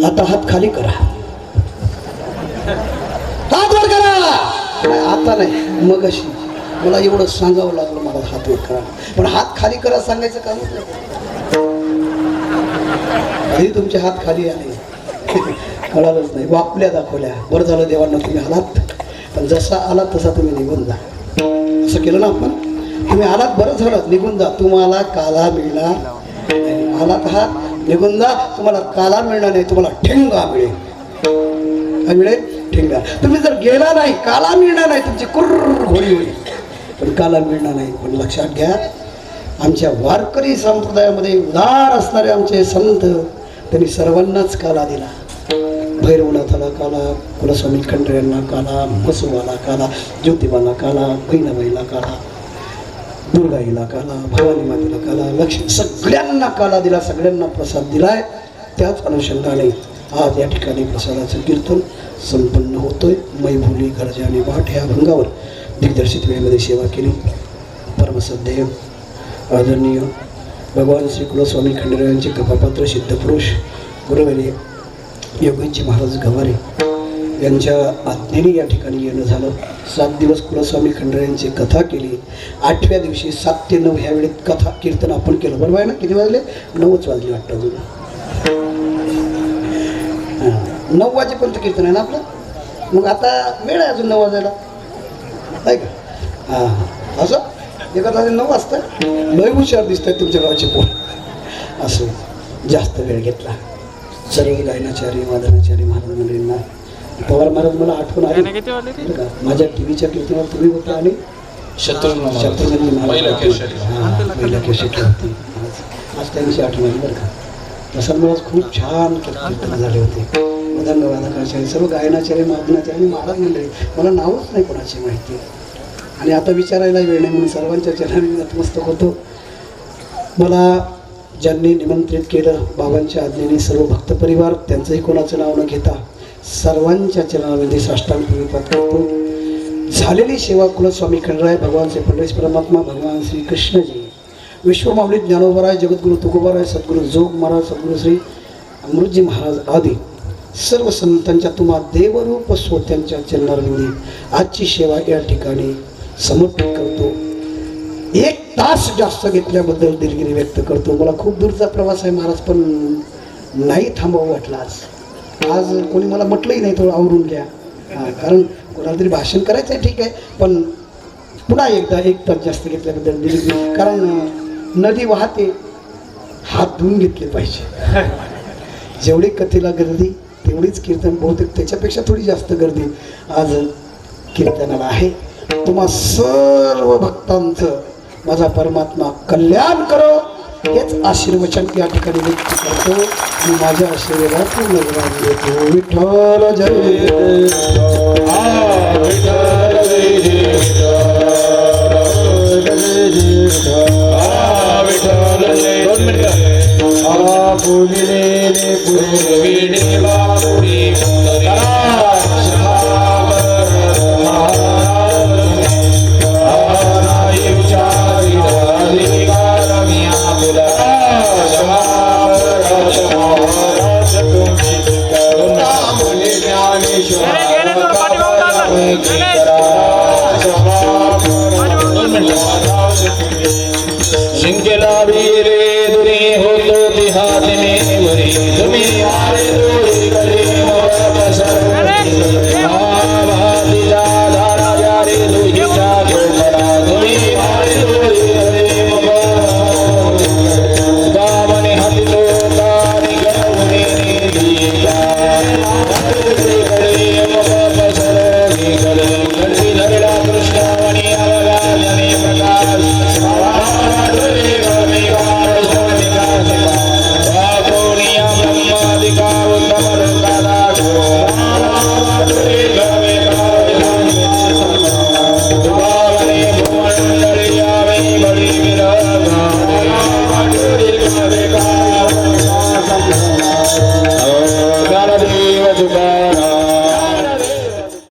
आता हात खाली करा. हात वर करा. आता नाही, मग अशी मला एवढं सांगावं लागलं, मला हात वर करा. पण हात खाली करा सांगायचं कामच नाही. आधी तुमचे हात खाली आले, कळालंच नाही. वाकुल्या दाखवल्या. बरं झालं देवांना तुम्ही आलात, पण जसा आलात तसा तुम्ही निघून जा. असं केलं ना आपण. तुम्ही आलात, बरं झालं, निघून जा. तुम्हाला काला मिळणार. आलात आहात, निघून जा. तुम्हाला काला मिळणार नाही, तुम्हाला ठेंगा मिळेल. काय मिळेल? ठेंगा. तुम्ही जर गेला नाही, काला मिळणार नाही. तुमची कुर्र होळी होईल, पण काला मिळणार नाही. पण लक्षात घ्या, आमच्या वारकरी संप्रदायामध्ये उदार असणारे आमचे संत, त्यांनी सर्वांनाच काला दिला. भैरवनाथाला काला, कुलस्वामी खंडरे यांना काला, मसुवाला काला, ज्योतिबाला काला, बहिणाबाईला काला, दुर्गाईला काला, भवानी मातेला काला, लक्ष्मी, सगळ्यांना काला दिला, सगळ्यांना प्रसाद दिलाय. त्याच अनुषंगाने आज या ठिकाणी प्रसादाचं कीर्तन संपन्न होतोय. मैफुली गर्जाने वाट ह्या भंगावर दिग्दर्शित वेळेमध्ये सेवा केली. परमसद्देव आदरणीय भगवान श्री कुलस्वामी खंडेराव यांचे कपापात्र सिद्धपुरुष गुरुवर्य योगींची महाराज गवारे यांच्या आज्ञेने या ठिकाणी येणं झालं. 7 दिवस कुलस्वामी खंडेराव यांची कथा केली. 8व्या दिवशी 7 ते 9 ह्या वेळेत कथा कीर्तन आपण केलं. बरोबर आहे ना? किती वाजले? 9च वाजले वाटतं अजून. 9 वाजेपर्यंत कीर्तन आहे ना आपलं. मग आता वेळ आहे अजून 9 वाजायला, आहे का? हां, असं एका तासाने 9 वाजता. लय हुशार दिसत आहेत तुमच्या गावचे पोर. असं जास्त वेळ घेतला. सर्व गायनाचार्य वादनाचार्य महाराज मंडळींना, पवार महाराज मला आठवण आली बरं का. माझ्या टीव्हीच्या कीर्तनावर तुम्ही होता आणि शत्रुघ्न महाराज पहिल्या केसरी होती. आज त्या दिवशी आठवण आली बरं का. प्रसाद महाराज खूप छान कीर्तन झाले होते. मदंग वादकाचार्य, सर्व गायनाचार्य, मादनाचार्य आणि महाराज मंडळी, मला नावच नाही कोणाची माहिती. आणि आता विचारायला वेळ नाही म्हणून सर्वांच्या चरणी नतमस्तक होतो. मला ज्यांनी निमंत्रित केलं बाबांच्या आज्ञेने सर्व भक्त परिवार, त्यांचंही कोणाचं नाव न घेता सर्वांच्या चरणामध्ये साष्टांग प्रणिपात करतो. झालेली सेवा कुलस्वामी खंडराय, भगवान श्री पंढरीश परमात्मा, भगवान श्री कृष्णजी, विश्वमाऊली ज्ञानोबराय, जगद्गुरु तुकोबाराय, सद्गुरु जोग महाराज, सद्गुरु श्री अमृतजी महाराज आदी सर्व संतांच्या तुम्हा देवरूप स्वत्यांच्या चरणारविंदी आजची सेवा या ठिकाणी समर्पित करतो. 1 तास जास्त घेतल्याबद्दल दिलगिरी व्यक्त करतो. मला खूप दूरचा प्रवास आहे महाराज, पण नाही थांबावं वाटलं आज कोणी मला म्हटलंही नाही थोडं आवरून घ्या. कारण कोणाला तरी भाषण करायचं आहे, ठीक आहे, पण पुन्हा एकदा 1 तास जास्त घेतल्याबद्दल दिलगिरी. कारण नदी वाहते, हात धुवून घेतले पाहिजे. जेवढी कथेला गर्दी तेवढीच कीर्तन, बहुतेक त्याच्यापेक्षा थोडी जास्त गर्दी आज कीर्तनाला आहे. तुम्हा सर्व भक्तांचं माझा परमात्मा कल्याण करो हेच आशीर्वचन या ठिकाणी व्यक्त करतो आणि माझ्या आशीर्वादातून नजरात देतो. विठ्ठल जय विठ्ठल